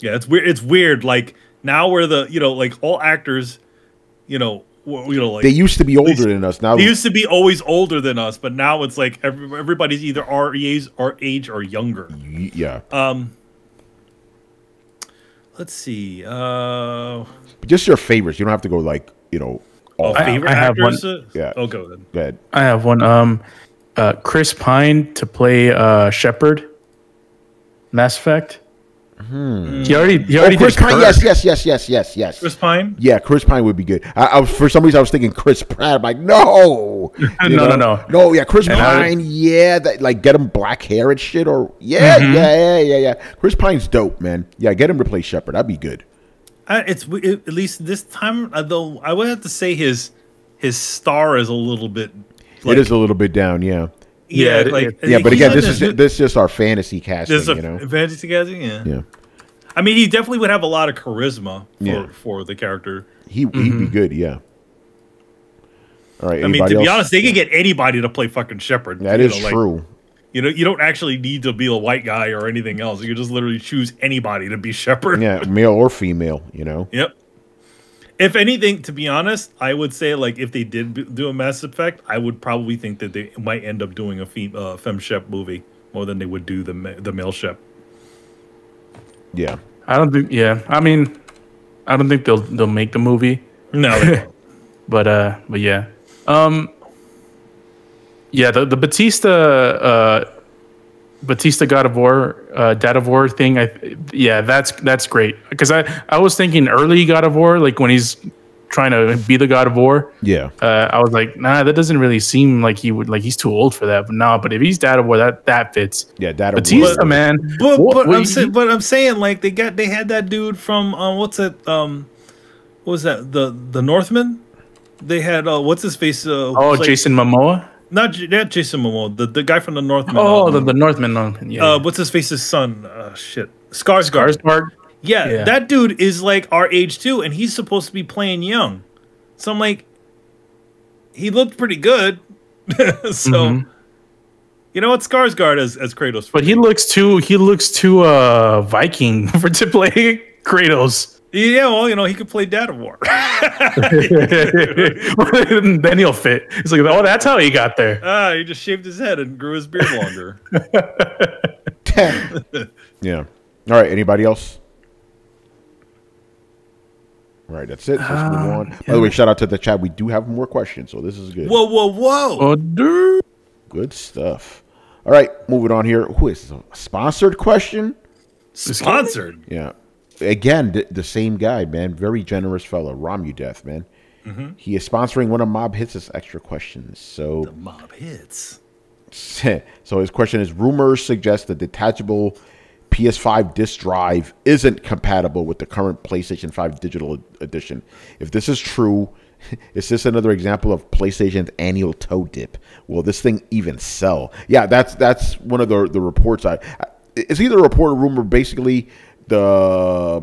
S2: Yeah, it's weird. It's weird. Like now we're like all actors, like
S1: they used to be older than us. Now
S2: they used to be always older than us, but now it's like everybody's either our age or younger.
S1: Yeah.
S2: Let's see.
S1: Just your favorites. You don't have to go like all
S2: favorite actors.
S1: Yeah.
S2: Oh, go then.
S1: Go ahead.
S4: I have one. Chris Pine to play Shepard. Mass Effect. He already
S1: Chris
S4: did
S1: Pine. Yes.
S2: Chris Pine.
S1: Yeah, Chris Pine would be good. I was, for some reason I was thinking Chris Pratt. I'm like, no. No. Yeah, Chris Pine. Like get him black hair and shit. Or yeah. Chris Pine's dope, man. Yeah, get him to play Shepard. That'd be good.
S2: At least this time, though, I would have to say his star is a little bit.
S1: It is a little bit down. Yeah.
S2: Yeah,
S1: but again, this is just our fantasy casting.
S2: Fantasy casting,
S1: yeah.
S2: I mean, he definitely would have a lot of charisma for the character.
S1: He'd be good, yeah. All right.
S2: I mean, to be honest, they could get anybody to play fucking Shepard.
S1: That is true.
S2: You know, you don't actually need to be a white guy or anything else. You can just literally choose anybody to be Shepard.
S1: Yeah, male or female, you know?
S2: Yep. If anything, to be honest, I would say, like, if they did do a Mass Effect, I would probably think that they might end up doing a Femme Shep movie more than they would do the male Shep.
S1: Yeah.
S4: I don't think, I mean, I don't think they'll make the movie.
S2: No.
S4: but yeah. Yeah, the Batista God of War, Dad of War thing. That's great, because I was thinking early God of War, like when he's trying to be the God of War.
S1: Yeah.
S4: I was like, nah, that doesn't really seem like he would, like he's too old for that. But nah, but if he's Dad of War, that fits.
S1: Yeah, Dad of
S4: Batista,
S1: War.
S4: man.
S2: But I'm saying like they had that dude from what's it what was that, the Northman? They had what's his face?
S4: Jason Momoa.
S2: Not Jason Momoa, the guy from the Northman.
S4: The Northman. Yeah.
S2: What's his face's son? Shit, Skarsgård. Yeah, that dude is like our age too, and he's supposed to be playing young. So I'm like, he looked pretty good. So, you know what, Skarsgård as Kratos.
S4: But he looks too Viking to play Kratos.
S2: Yeah, well, you know, he could play Dad of War.
S4: Then he'll fit. It's like, oh, that's how he got there.
S2: He just shaved his head and grew his beard longer.
S1: Yeah. All right. Anybody else? All right. That's it. Let's move on. By the way, shout out to the chat. We do have more questions, so this is good.
S2: Whoa.
S4: Oh, dude.
S1: Good stuff. All right. Moving on here. Who is this? A sponsored question?
S2: Sponsored?
S1: Yeah. Again, the same guy, man. Very generous fella. Death, man. He is sponsoring one of Mob Hits' extra questions. So
S2: the Mob Hits.
S1: So his question is: rumors suggest the detachable PS5 disc drive isn't compatible with the current PlayStation 5 digital edition. If this is true, is this another example of PlayStation's annual toe dip? Will this thing even sell? Yeah, that's one of the reports. It's either a report or rumor. Basically, the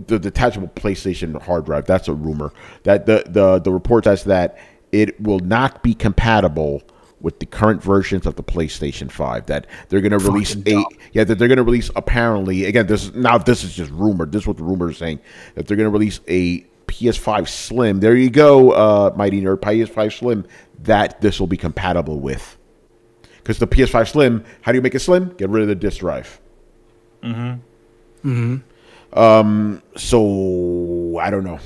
S1: detachable PlayStation hard drive. That's a rumor. That the report says that it will not be compatible with the current versions of the PlayStation 5. That they're going to release that they're going to release, apparently, again, this is just rumor. This is what the rumor is saying, that they're going to release a PS5 Slim. There you go, Mighty Nerd. PS5 Slim that this will be compatible with. Because the PS5 Slim, how do you make it slim? Get rid of the disc drive. So I don't know.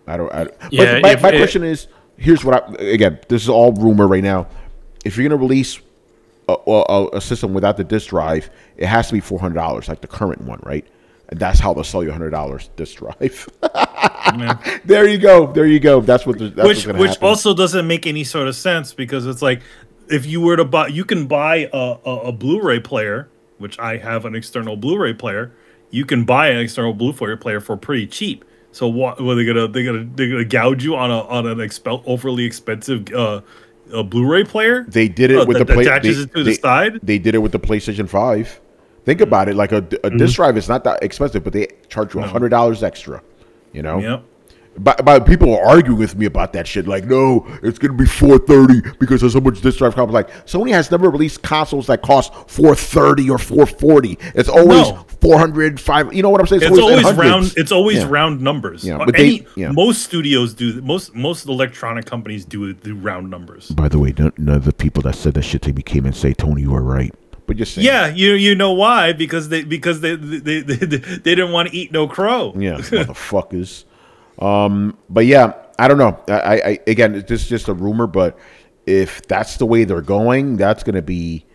S1: My question is, here's what again, this is all rumor right now. If you're going to release a system without the disc drive, it has to be $400, like the current one, right? And that's how they'll sell you $100 disc drive. There you go. That's what's going to happen.
S2: Which also doesn't make any sort of sense, because it's like, if you were to buy, you can buy a Blu-ray player, which I have an external Blu-ray player. You can buy an external Blu-ray player for pretty cheap. So what? Well, they're gonna gouge you on an overly expensive a Blu-ray player?
S1: They did it with the
S2: side.
S1: They did it with the PlayStation 5. Think about it. Like a disc drive is not that expensive, but they charge you $100 extra. You know.
S2: Yep.
S1: But people are arguing with me about that shit. Like, no, it's going to be $430 because there's so much disc drive cost. Like, Sony has never released consoles that cost $430 or $440. It's always $400, $500. You know what I'm saying?
S2: It's always round. It's always round numbers.
S1: Yeah,
S2: but most studios do. Most electronic companies do round numbers.
S1: By the way, none of the people that said that shit to me came and say, "Tony, you were right." But just saying.
S2: Yeah, you know why? Because they didn't want to eat no crow.
S1: Yeah, motherfuckers. But yeah, I don't know. I again, it's just a rumor, but if that's the way they're going, that's gonna be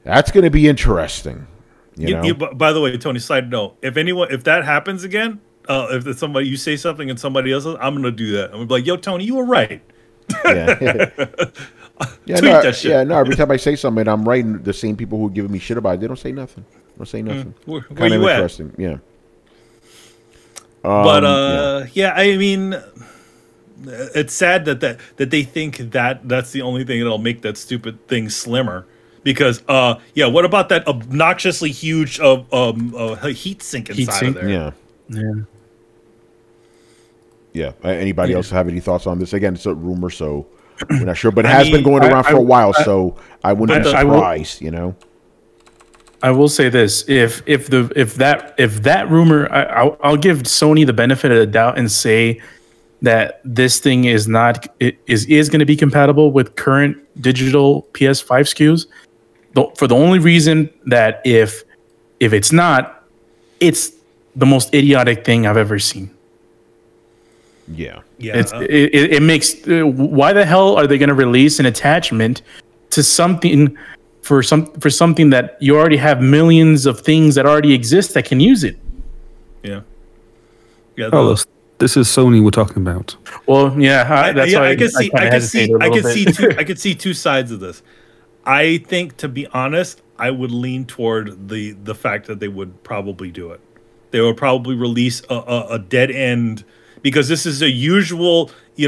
S1: interesting. You know?
S2: By the way, Tony, side note: if that happens again, if you say something and somebody else, I'm gonna do that. I'm gonna be like, "Yo, Tony, you were right."
S1: Yeah. That shit. Yeah, no. Every time I say something, I'm right. And the same people who are giving me shit about it, they don't say nothing.
S2: Where
S1: kind of
S2: you
S1: interesting. At? Yeah.
S2: I mean, it's sad that they think that that's the only thing that'll make that stupid thing slimmer. Because what about that obnoxiously huge heat sink inside of there?
S1: Yeah. Anybody else have any thoughts on this? Again, it's a rumor, so we're not sure. But it has been going around for a while, so I wouldn't be surprised. You know.
S4: I will say this: if that rumor, I'll give Sony the benefit of the doubt and say that this thing is going to be compatible with current digital PS5 SKUs. For the only reason that if it's not, it's the most idiotic thing I've ever seen.
S1: Yeah.
S4: It makes. Why the hell are they going to release an attachment to something? For something that you already have millions of things that already exist that can use it.
S2: Yeah.
S5: Carlos, this is Sony we're talking about.
S4: Well, yeah, that's why
S2: I could see two sides of this. I think, to be honest, I would lean toward the fact that they would probably do it. They would probably release a dead end, because this is a usual, it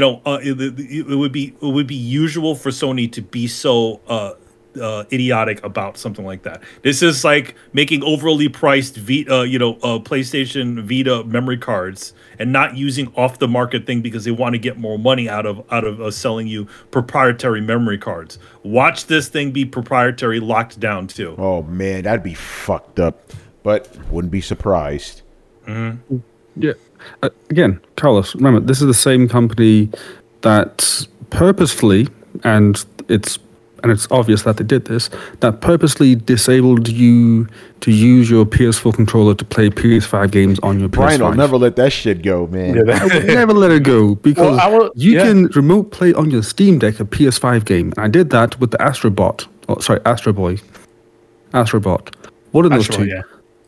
S2: would be usual for Sony to be so idiotic about something like that. This is like making overly priced PlayStation Vita memory cards and not using off the market thing because they want to get more money out of selling you proprietary memory cards. Watch this thing be proprietary, locked down too.
S1: Oh man, that'd be fucked up, but wouldn't be surprised.
S2: Mm-hmm.
S5: Yeah. Again, Carlos, remember, this is the same company that purposefully, and it's obvious that they did this, that purposely disabled you to use your PS4 controller to play PS5 games on your PS5.
S1: Brian, I'll never let that shit go, man.
S5: I would never let it go, because you can remote play on your Steam Deck a PS5 game. And I did that with the Astro Boy. One of those two.
S4: Yeah.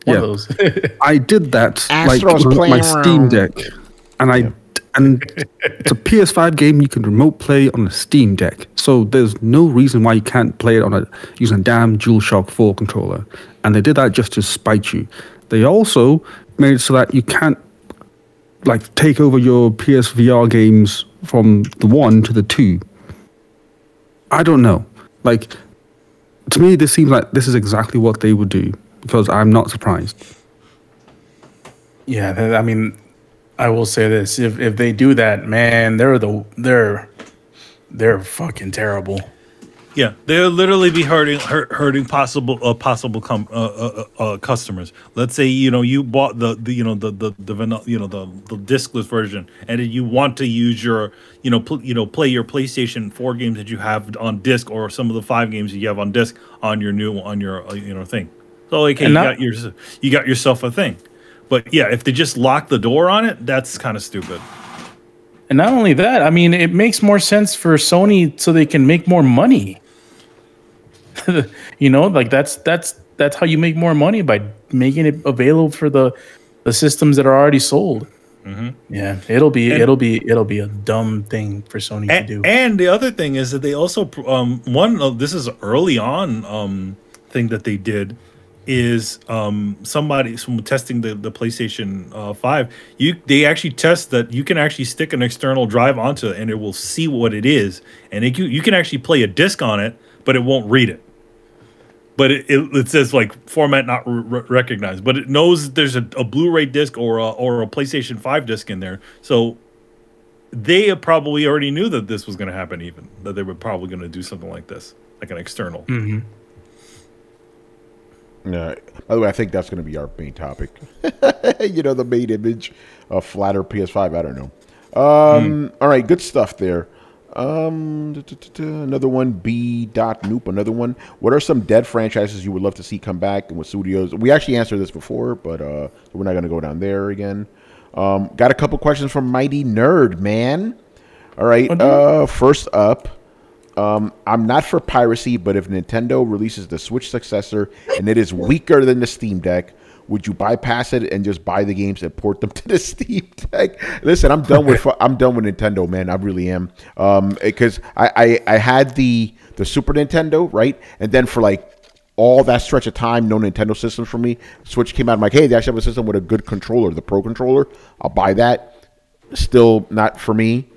S4: One of those.
S5: I did that
S1: Astro's
S5: with my
S1: around.
S5: Steam Deck. And it's a PS5 game you can remote play on a Steam Deck. So there's no reason why you can't play it using a damn DualShock 4 controller. And they did that just to spite you. They also made it so that you can't take over your PSVR games from the 1 to the 2. I don't know. To me, this seems like this is exactly what they would do, because I'm not surprised.
S4: Yeah, I mean, I will say this: if they do that, man, they're fucking terrible.
S2: Yeah, they'll literally be hurting possible customers. Let's say you bought the discless version, and you want to use your play your PlayStation 4 games that you have on disc, or some of the 5 games that you have on disc on your thing. So you got yourself a thing. But yeah, if they just lock the door on it, that's kind of stupid.
S4: And not only that, I mean, it makes more sense for Sony so they can make more money. That's how you make more money, by making it available for the systems that are already sold.
S2: Mm-hmm.
S4: Yeah, it'll be a dumb thing for Sony to do.
S2: And the other thing is that they also this is early on thing that they did. Is somebody testing the PlayStation 5? They actually test that you can actually stick an external drive onto it, and it will see what it is, and you can actually play a disc on it, but it won't read it. But it says format not recognized, but it knows there's a Blu-ray disc or a PlayStation 5 disc in there. So they probably already knew that this was going to happen, even that they were probably going to do something like this, like an external.
S4: Mm-hmm.
S1: By the way, I think that's going to be our main topic. The main image of flatter PS5. I don't know. All right, good stuff there. Another one, B.Noop, another one. What are some dead franchises you would love to see come back, and what studios? We actually answered this before, but we're not going to go down there again. Got a couple questions from Mighty Nerd, man. All right, first up. I'm not for piracy, but if Nintendo releases the Switch successor and it is weaker than the Steam Deck, would you bypass it and just buy the games and port them to the Steam Deck? Listen, I'm done with Nintendo, man. I really am. Because I had the Super Nintendo, right? And then for all that stretch of time, no Nintendo systems for me. Switch came out. I'm like, hey, they actually have a system with a good controller, the Pro Controller. I'll buy that. Still not for me,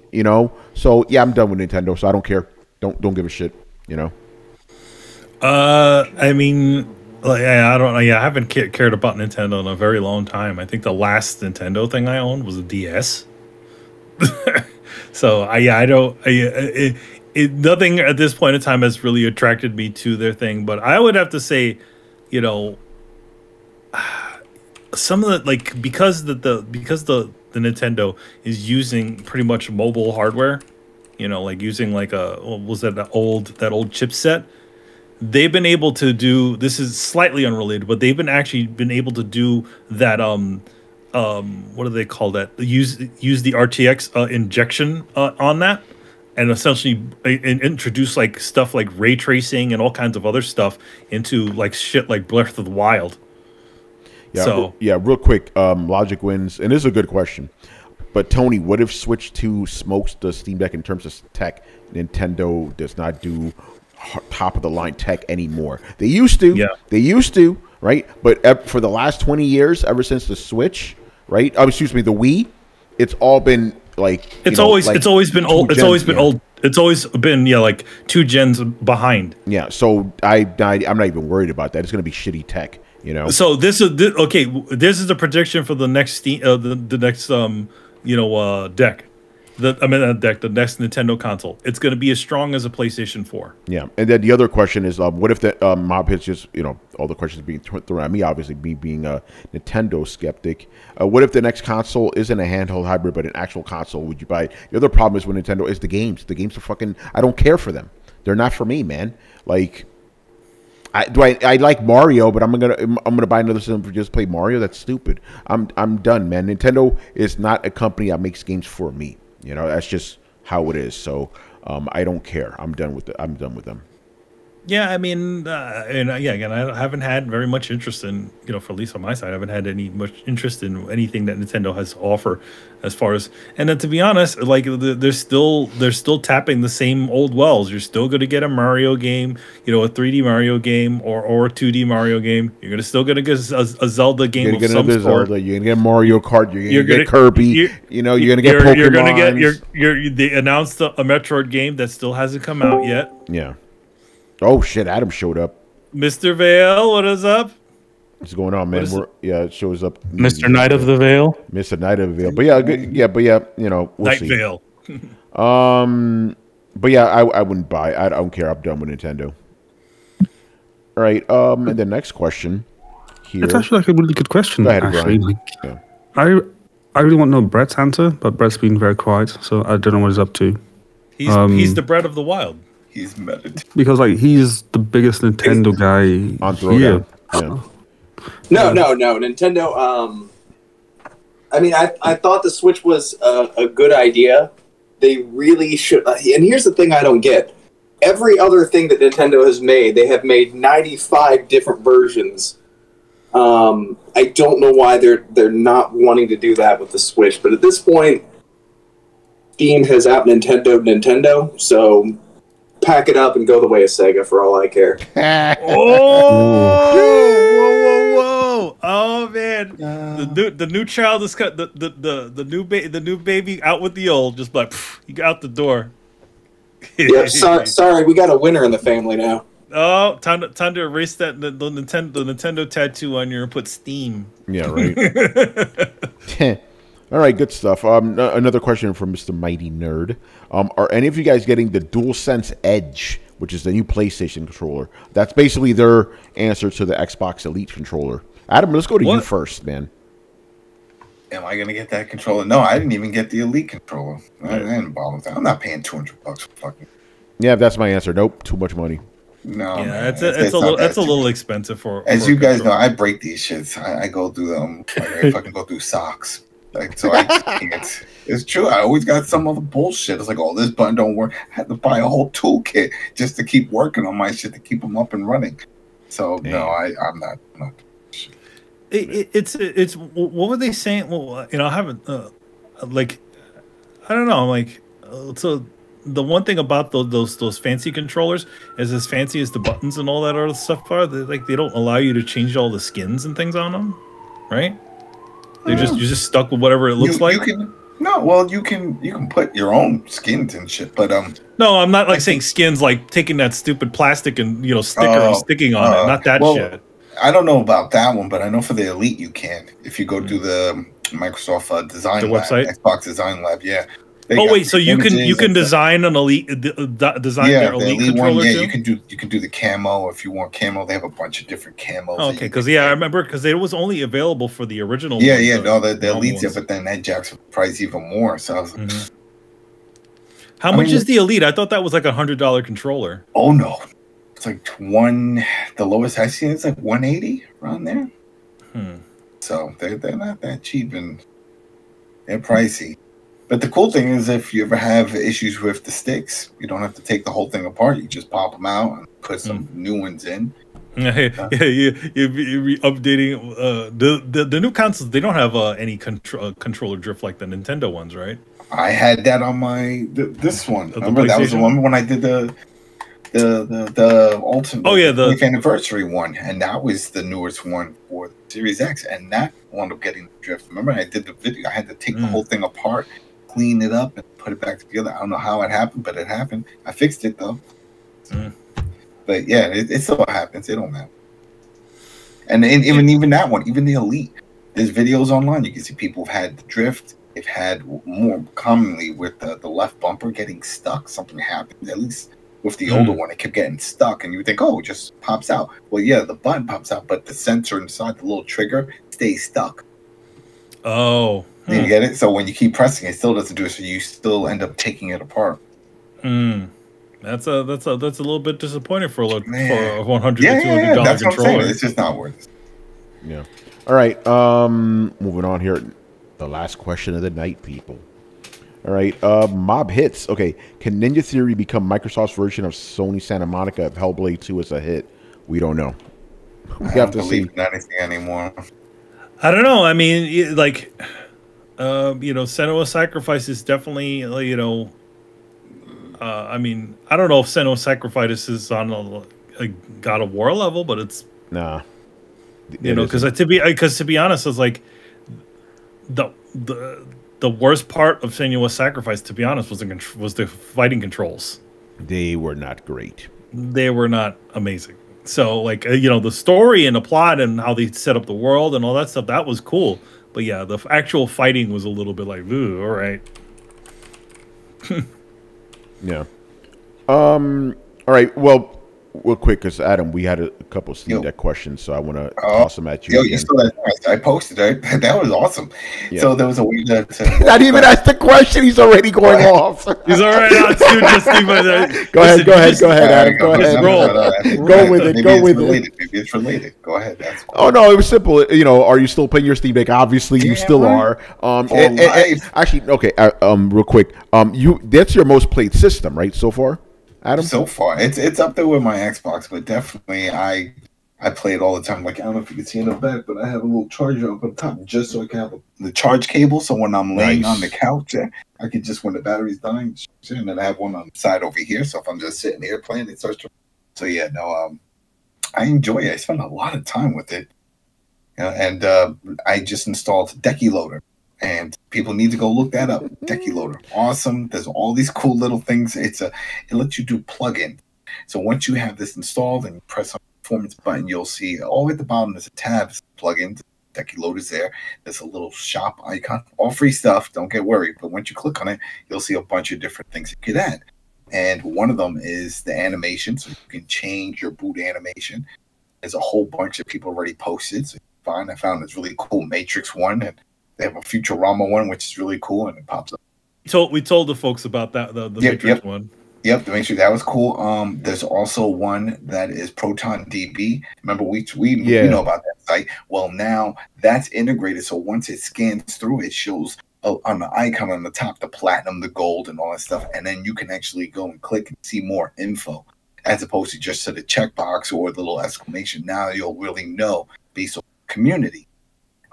S1: So yeah, I'm done with Nintendo, so I don't care. Don't give a shit,
S2: I mean, I don't know. Yeah, I haven't cared about Nintendo in a very long time. I think the last Nintendo thing I owned was a DS. So I don't. nothing at this point in time has really attracted me to their thing. But I would have to say, you know, some of the like because the Nintendo is using pretty much mobile hardware, you know, like using like what was that old chipset. They've been able to do, this is slightly unrelated, but they've been able to do that what do they call that? Use the RTX injection on that, and essentially introduce like stuff like ray tracing and all kinds of other stuff into like shit like Breath of the Wild.
S1: Yeah,
S2: so
S1: real quick, Logic wins, and this is a good question. But Tony, what if Switch 2 smokes the Steam Deck in terms of tech? Nintendo does not do top of the line tech anymore. They used to.
S2: Yeah.
S1: They used to, right? But for the last 20 years, ever since the Switch, right? Oh, excuse me, the Wii, it's all been like
S2: it's always been old. It's always been old. It's always been like 2 gens behind.
S1: Yeah. So I'm not even worried about that. It's going to be shitty tech, you know.
S2: So this is okay. This is the prediction for the next the next deck. The next Nintendo console. It's going to be as strong as a PlayStation 4.
S1: Yeah, and then the other question is, what if the mob hits just, all the questions being thrown at me, obviously, me being a Nintendo skeptic. What if the next console isn't a handheld hybrid, but an actual console? Would you buy it? The other problem is with Nintendo is the games. The games are fucking, I don't care for them. They're not for me, man. Like, I like Mario, but I'm gonna buy another system for just play Mario? That's stupid. I'm done, man. Nintendo is not a company that makes games for me. That's just how it is. So I don't care. I'm done with them.
S2: Yeah, I mean, again, I haven't had very much interest in, for at least on my side, I haven't had much interest in anything that Nintendo has to offer, as far as, and then to be honest, like they're still tapping the same old wells. You're still going to get a Mario game, a 3D Mario game or a 2D Mario game. You're still going to get a Zelda game of some sort.
S1: Zelda. You're going to get Mario Kart. You're going to get Kirby. You're going to get Pokemon.
S2: You're going to get they announced a Metroid game that still hasn't come out yet.
S1: Yeah. Oh shit! Adam showed up.
S2: Mr. Vale, what is up?
S1: What's going on, man? It shows up.
S4: Mr. Knight of the Vale.
S1: Mr. Knight of the Vale. But yeah, we'll
S2: Night
S1: see.
S2: Vale.
S1: But yeah, I wouldn't buy. I don't care. I'm done with Nintendo. All right. And the next question here.
S5: It's actually like a really good question.
S1: Go ahead,
S5: actually,
S1: yeah.
S5: I really want to know Brett's answer, but Brett's been very quiet, so I don't know what he's up to.
S2: He's the Bread of the Wild.
S6: He's meditating.
S5: Because he's the biggest Nintendo guy
S1: on Throwdown. Yeah.
S3: No. Nintendo. I mean, I thought the Switch was a good idea. They really should. And here's the thing I don't get. Every other thing that Nintendo has made, they have made 95 different versions. I don't know why they're not wanting to do that with the Switch. But at this point, Steam has out Nintendo, so pack it up and go the way of Sega for all I care.
S2: Whoa! Oh man, the new child is cut. The new baby out with the old. Just like you got out the door.
S3: Yeah, sorry, we got a winner in the family now.
S2: Oh, time to erase the Nintendo tattoo on you and put Steam.
S1: Yeah, right. All right, good stuff. Another question from Mr. Mighty Nerd. Are any of you guys getting the DualSense Edge, which is the new PlayStation controller? That's basically their answer to the Xbox Elite controller. Adam, let's go to you first, man.
S6: Am I going to get that controller? No, I didn't even get the Elite controller. I didn't bother with that. I'm not paying $200 for fucking.
S1: Yeah, that's my answer. Nope, too much money.
S6: No,
S2: yeah, man, it's a little expensive for.
S6: As you guys know, I break these shits. I go through them. I fucking go through socks. So it's true. I always got some other bullshit. It's like, oh, this button don't work. I had to buy a whole toolkit just to keep working on my shit to keep them up and running. So no, I'm not.
S2: It's what were they saying? Well, I haven't I don't know. So the one thing about those fancy controllers is as fancy as the buttons and all that other stuff are, they don't allow you to change all the skins and things on them, right? You're just stuck with whatever it looks like.
S6: You can put your own skins and shit, but
S2: no, I'm not saying skins, like taking that stupid plastic and sticking on it, not that shit.
S6: I don't know about that one, but I know for the Elite you can. If you go to the Microsoft Design Lab,
S2: website,
S6: Xbox Design Lab, yeah,
S2: Oh wait, so you can design an elite design their elite controller
S6: one,
S2: too?
S6: You can do the camo if you want camo. They have a bunch of different camos.
S2: Oh, okay, because I remember because it was only available for the original.
S6: The elites, but then that jacks the price even more. So I was like,
S2: how much is the elite? I thought that was like $100 controller.
S6: Oh no, it's like the lowest I've seen is like 180 around there. So they're not that cheap and they're pricey. But the cool thing is, if you ever have issues with the sticks, you don't have to take the whole thing apart. You just pop them out and put some new ones in.
S2: You're updating the new consoles. They don't have any controller drift like the Nintendo ones, right?
S6: I had that on my this one. Remember that was the one when I did the ultimate the 20th anniversary one, and that was the newest one for the Series X, and that wound up getting drift. Remember, I did the video. I had to take the whole thing apart, clean it up, and put it back together. I don't know how it happened, but it happened. I fixed it though. But yeah, it still happens. It don't matter. And even that one, even the Elite, there's videos online. You can see people have had the drift. They've had more commonly with the left bumper getting stuck. Something happened. At least with the older one, it kept getting stuck, and you would think, oh, it just pops out. Well, yeah, the button pops out, but the sensor inside the little trigger stays stuck.
S2: Oh,
S6: you get it? So when you keep pressing, it still doesn't do it. So you still end up taking it apart.
S2: That's a little bit disappointing for a $100 to $200
S6: that's
S2: controller.
S6: What I'm saying. It's just not worth it.
S1: Yeah. All right. Moving on here. The last question of the night, people. All right. Mob Hits. Okay. Can Ninja Theory become Microsoft's version of Sony Santa Monica if Hellblade 2 is a hit? We don't know. We have to see.
S6: Anything anymore.
S2: I don't know. I mean, like, Senua's Sacrifice is definitely, I mean, I don't know if Senua's Sacrifice is on a God of War level, but it's because to be honest, it's like the worst part of Senua's Sacrifice, to be honest, was the fighting controls.
S1: They were not great.
S2: They were not amazing. So, like, the story and the plot and how they set up the world and all that stuff, that was cool. But yeah, the actual fighting was a little bit like, ooh, all right.
S1: Yeah. All right. Well, real quick, because Adam, we had a couple of Steam Deck questions, so I want to toss them at you.
S6: You saw that? I posted it. That was awesome. Yeah. So there was a way to
S1: not even ask the question. He's already going off.
S2: He's already on.
S1: Go ahead, Adam. Go ahead. Go with it. Go with it.
S6: Maybe it's related. Go ahead. That's cool.
S1: Oh no, it was simple. Are you still playing your Steam Deck? Obviously, you still are. Actually, okay. Real quick. That's your most played system, right? So far. Adam?
S6: So far, it's up there with my Xbox, but definitely I play it all the time. Like, I don't know if you can see in the back, but I have a little charger up on top just so I can have the charge cable. So when I'm laying on the couch, I can just, when the battery's dying, and then I have one on the side over here. So if I'm just sitting here playing, it starts to. So yeah, no, I enjoy it. I spend a lot of time with it, and I just installed Decky Loader. And people need to go look that up. Decky Loader, awesome. There's all these cool little things. It lets you do plugins. So once you have this installed and you press on the performance button, you'll see all the way at the bottom there's a tab, plugins. Decky Loader's there. There's a little shop icon, all free stuff. Don't get worried. But once you click on it, you'll see a bunch of different things you could add. And one of them is the animation, so you can change your boot animation. There's a whole bunch of people already posted. So I found this really cool Matrix one, and they have a Futurama one, which is really cool, and it pops up.
S2: So we told the folks about that, the Matrix one.
S6: Yep, the Matrix, that was cool. There's also one that is Proton DB. Remember, we know about that site. Well, now that's integrated, so once it scans through, it shows on the icon on the top, the platinum, the gold, and all that stuff, and then you can actually go and click and see more info, as opposed to just to the checkbox or the little exclamation. Now you'll really know based on the community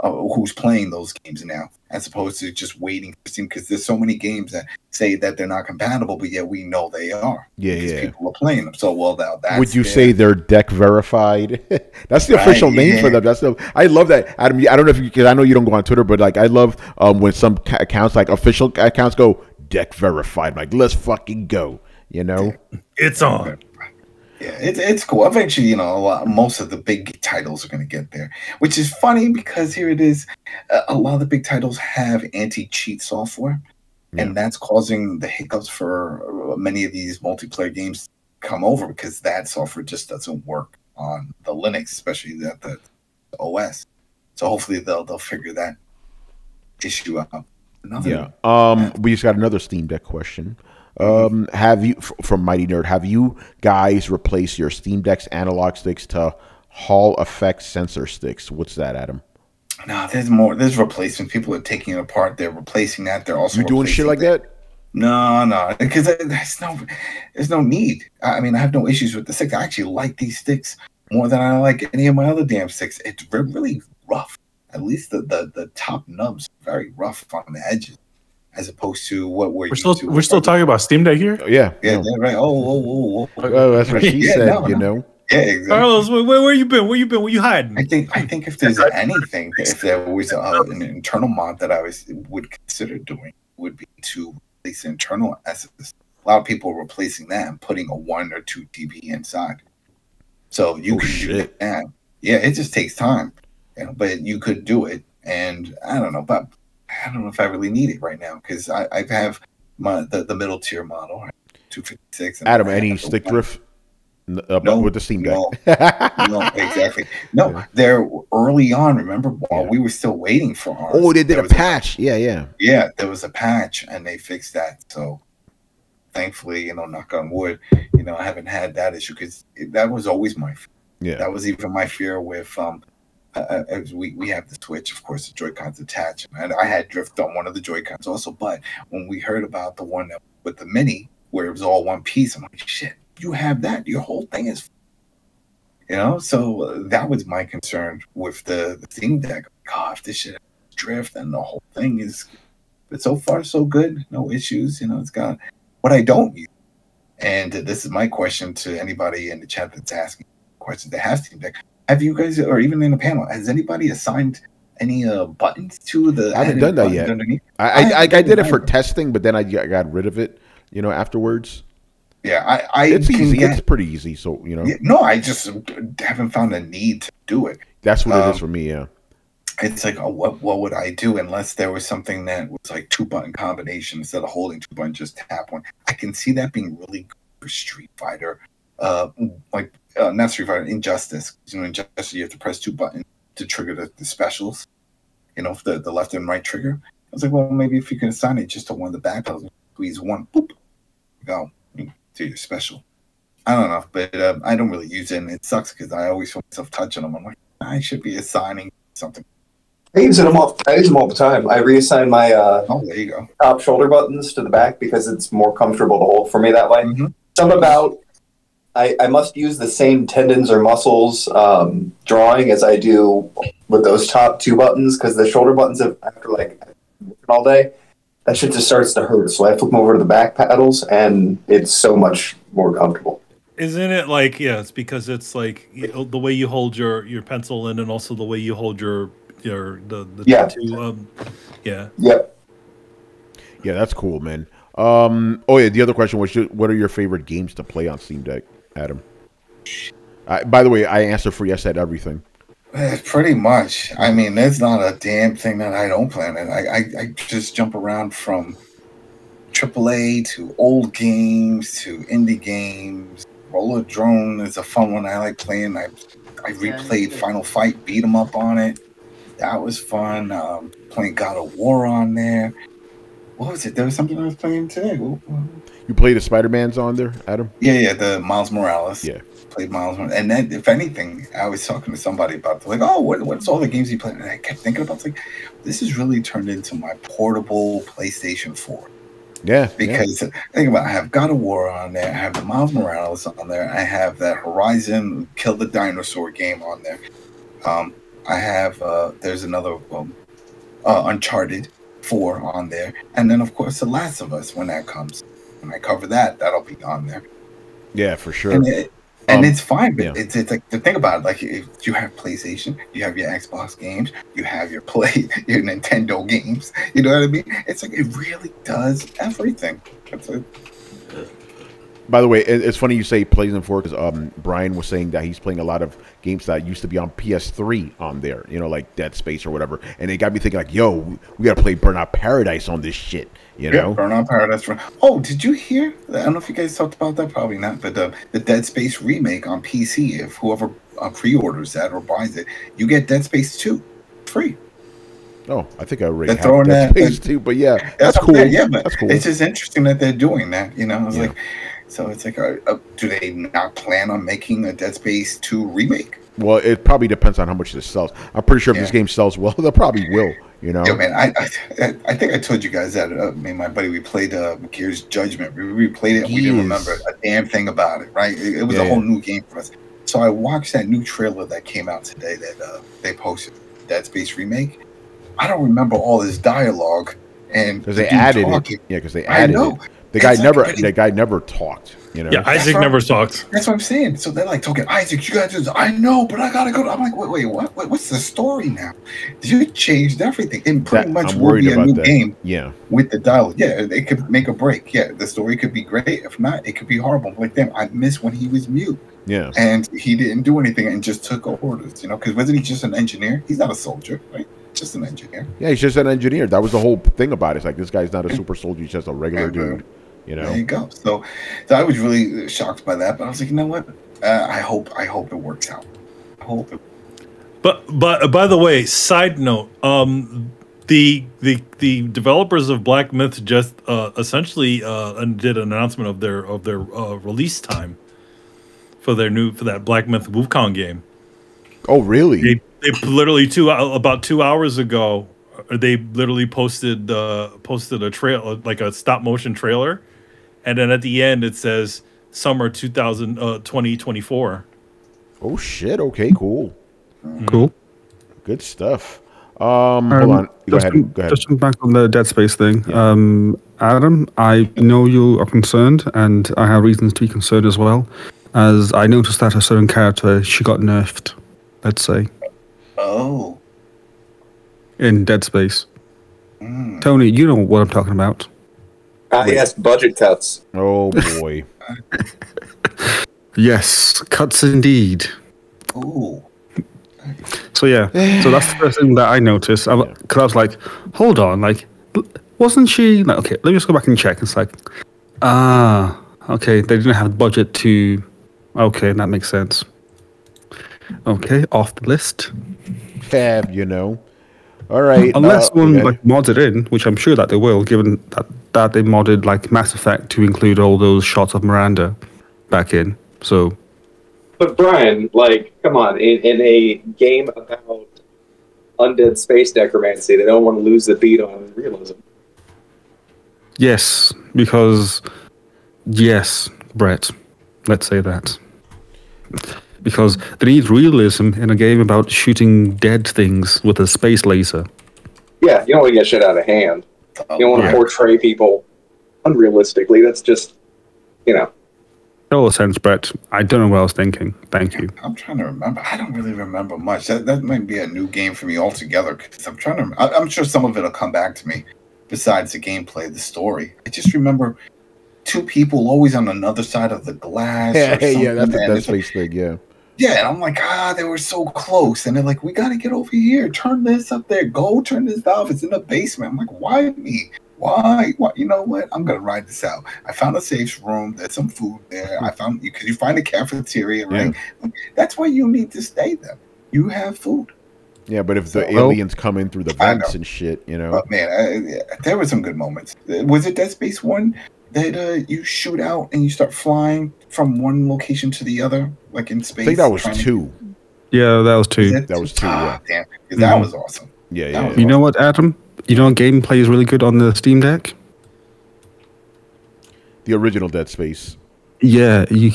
S6: who's playing those games now, as opposed to just waiting for Steam, because there's so many games that say that they're not compatible, but yet we know they are. Yeah. People are playing them. So, well, that's
S1: would you say they're deck verified? That's the official name for them. I love that, Adam. I don't know if because I know you don't go on Twitter, but like I love when some accounts, like official accounts, go deck verified. Like, let's fucking go.
S2: It's on.
S6: Yeah, it's cool. Eventually, most of the big titles are going to get there, which is funny because here it is. A lot of the big titles have anti-cheat software. and that's causing the hiccups for many of these multiplayer games to come over because that software just doesn't work on the Linux, especially the OS. So hopefully they'll figure that issue out.
S1: We just got another Steam Deck question. Have you, from Mighty Nerd, have you guys replaced your Steam Deck's analog sticks to Hall effect sensor sticks? What's that, Adam?
S6: No, there's more. There's replacement. People are taking it apart. They're replacing that. They're also
S1: doing shit like that.
S6: No, because there's no need. I mean, I have no issues with the sticks. I actually like these sticks more than I like any of my other damn sticks. It's really rough. At least the top nubs are very rough on the edges, as opposed to what we're
S4: still talking about Steam Deck here.
S6: Yeah, right. Oh,
S1: that's what she said. You know.
S6: Yeah, exactly.
S2: Carlos, where you been? Where you hiding?
S6: I think if there's anything, if there was an internal mod that I would consider doing, would be to replace internal SSD. A lot of people are replacing that and putting a 1 or 2 TB inside. So you can do that. Yeah, it just takes time, but you could do it. And I don't know, but I don't know if I really need it right now because I have the middle tier model, 256.
S1: Adam, any stick drift? No, with the Steam Deck.
S6: No, exactly. No, they're early on. Remember, while we were still waiting for ours.
S1: Oh, they did a patch. Yeah,
S6: there was a patch, and they fixed that. So, thankfully, knock on wood, I haven't had that issue because that was always my fear.
S1: Yeah,
S6: that was even my fear with we have the Switch, of course, the Joy-Cons attached, and I had drift on one of the Joy-Cons also. But when we heard about the one with the Mini, where it was all one piece, I'm like, shit. You have that, your whole thing is, so that was my concern with the Steam Deck. God, if this shit drift and the whole thing is, but so far so good, no issues. It's got what I don't use, and this is my question to anybody in the chat that's asking questions that have Steam Deck. Have you guys, or even in the panel, has anybody assigned any buttons to the?
S1: I haven't done that yet. I did it for testing, but then I got rid of it. Afterwards.
S6: Yeah,
S1: it's easy. It's pretty easy. So
S6: no, I just haven't found a need to do it.
S1: That's what it is for me. Yeah,
S6: it's like, what would I do unless there was something that was like 2-button combination instead of holding 2 buttons, just tap one. I can see that being really good for Street Fighter, not Street Fighter, Injustice. Injustice you have to press 2 buttons to trigger the specials. The left and right trigger. I was like, well, maybe if you can assign it just to one of the back pedals, squeeze one, boop, go. To your special. I don't know, but I don't really use it, and it sucks because I always feel myself touching them. I'm like, I should be assigning something.
S3: I use them all the time. I reassign my
S6: there you go.
S3: top shoulder buttons to the back because it's more comfortable to hold for me that way.
S6: Mm-hmm.
S3: Something about I must use the same tendons or muscles drawing as I do with those top 2 buttons because the shoulder buttons after working all day, that shit just starts to hurt. So I flip them over to the back paddles, and it's so much more comfortable.
S2: Isn't it it's because it's like the way you hold your pencil and then also the way you hold the tattoo.
S3: Yep.
S1: Yeah, that's cool, man. The other question was, what are your favorite games to play on Steam Deck, Adam? By the way, I answer for yes at everything.
S6: Pretty much. I mean, there's not a damn thing that I don't play on it. I just jump around from AAA to old games to indie games. Roller Drone is a fun one I like playing. I replayed Final Fight, beat 'em up on it. That was fun. Playing God of War on there. What was it? There was something I was playing today.
S1: You played the Spider-Mans on there, Adam?
S6: Yeah, the Miles Morales.
S1: Yeah.
S6: Played Miles Morales. And then, if anything, I was talking to somebody about it. Like, oh, what's all the games you play? And I kept thinking about, this has really turned into my portable PlayStation 4.
S1: Yeah.
S6: Because think about it, I have God of War on there. I have the Miles Morales on there. I have that Horizon Kill the Dinosaur game on there. I have, there's another Uncharted 4 on there. And then, of course, The Last of Us when that comes. When I cover that, that'll be on there.
S1: Yeah, for sure.
S6: And it's fine, but it's like, to think about it, like, if you have PlayStation, you have your Xbox games, you have your your Nintendo games, you know what I mean? It's like, it really does everything.
S1: By the way, it's funny you say he plays them for because Brian was saying that he's playing a lot of games that used to be on PS3 on there, you know, like Dead Space or whatever. And it got me thinking, like, yo, we got to play Burnout Paradise on this shit, you know?
S6: Yeah, Burnout Paradise. Oh, did you hear? I don't know if you guys talked about that. Probably not. But the Dead Space remake on PC, if whoever pre-orders that or buys it, you get Dead Space 2 free.
S1: Oh, I think I already have Dead Space 2, but yeah, that's cool.
S6: Yeah, but
S1: that's cool.
S6: It's just interesting that they're doing that, you know? It's like, so it's like, do they not plan on making a Dead Space 2 remake?
S1: Well, it probably depends on how much this sells. I'm pretty sure if this game sells well, they probably will, you know?
S6: Yeah, man, I think I told you guys that, me and my buddy, we played Gears Judgment. We played it, and we didn't remember a damn thing about it, right? It was a whole new game for us. So I watched that new trailer that came out today that they posted, Dead Space remake. I don't remember all this dialogue, and
S1: because they added it. Yeah, because they added it. The guy never talked. You know.
S2: Yeah, Isaac never talked.
S6: That's what I'm saying. So they're like talking, Isaac, you gotta do this. I know, but I gotta go. I'm like, wait, what? What's the story now? You changed everything, and pretty much will be a new game.
S1: Yeah,
S6: with the dialogue. Yeah, they could make a break. Yeah, the story could be great. If not, it could be horrible. Like, damn, I miss when he was mute.
S1: Yeah,
S6: and he didn't do anything and just took orders. You know, because wasn't he just an engineer? He's not a soldier, right? Just an engineer.
S1: Yeah, he's just an engineer. That was the whole thing about it. It's like, this guy's not a super soldier. He's just a regular dude. You know.
S6: There you go. So I was really shocked by that, but I was like, you know what? I hope it works out. I hope it.
S2: But by the way, side note, the developers of Black Myth just essentially did an announcement of their release time for that Black Myth Wukong game.
S1: Oh, really?
S2: They literally about 2 hours ago, they literally posted a trail, like a stop motion trailer, and then at the end it says summer 2024.
S1: Oh shit! Okay, cool.
S5: Cool.
S1: Good stuff. Hold on. Go ahead.
S5: Just back on the Dead Space thing. Yeah. Adam, I know you are concerned, and I have reasons to be concerned as well, as I noticed that a certain character, she got nerfed, let's say.
S6: Oh.
S5: In Dead Space. Tony, you know what I'm talking about.
S3: Yes, budget cuts.
S1: Oh, boy.
S5: Yes, cuts indeed.
S6: Ooh.
S5: So, yeah. So that's the first thing that I noticed. Because I was like, hold on. Like, wasn't she... Like, okay, let me just go back and check. It's like, okay, they didn't have the budget to... Okay, that makes sense. Okay, off the list.
S1: Fab, you know. All right.
S5: Unless one like mods it in, which I'm sure that they will, given that they modded like Mass Effect to include all those shots of Miranda back in. So.
S3: But Brian, like, come on, in a game about undead space necromancy, they don't want to lose the beat on realism.
S5: Yes, because yes, Brett, let's say that. Because they need realism in a game about shooting dead things with a space laser.
S3: Yeah, you don't want to get shit out of hand. You don't want to portray people unrealistically. That's just, you know.
S5: Total sense, Brett. I don't know what I was thinking. Thank you.
S6: I'm trying to remember. I don't really remember much. That might be a new game for me altogether. Because I'm sure some of it will come back to me. Besides the gameplay, the story. I just remember two people always on another side of the glass.
S1: Yeah, that's the Dead Space thing. Yeah.
S6: Yeah, and I'm like, they were so close. And they're like, we got to get over here. Turn this up there. Go turn this valve. It's in the basement. I'm like, why me? Why? You know what? I'm going to ride this out. I found a safe room. There's some food there. I found, because you find a cafeteria, right? Yeah. That's where you need to stay then. You have food.
S1: Yeah, but if the aliens come in through the vents and shit, you know.
S6: But man, there were some good moments. Was it Dead Space 1 that you shoot out and you start flying from one location to the other, like in space?
S1: I think that was 2.
S5: Yeah, that was 2.
S1: That was 2, yeah.
S6: Damn, that was awesome.
S1: Yeah.
S5: You know what, Adam? You know, gameplay is really good on the Steam Deck.
S1: The original Dead Space.
S5: Yeah, you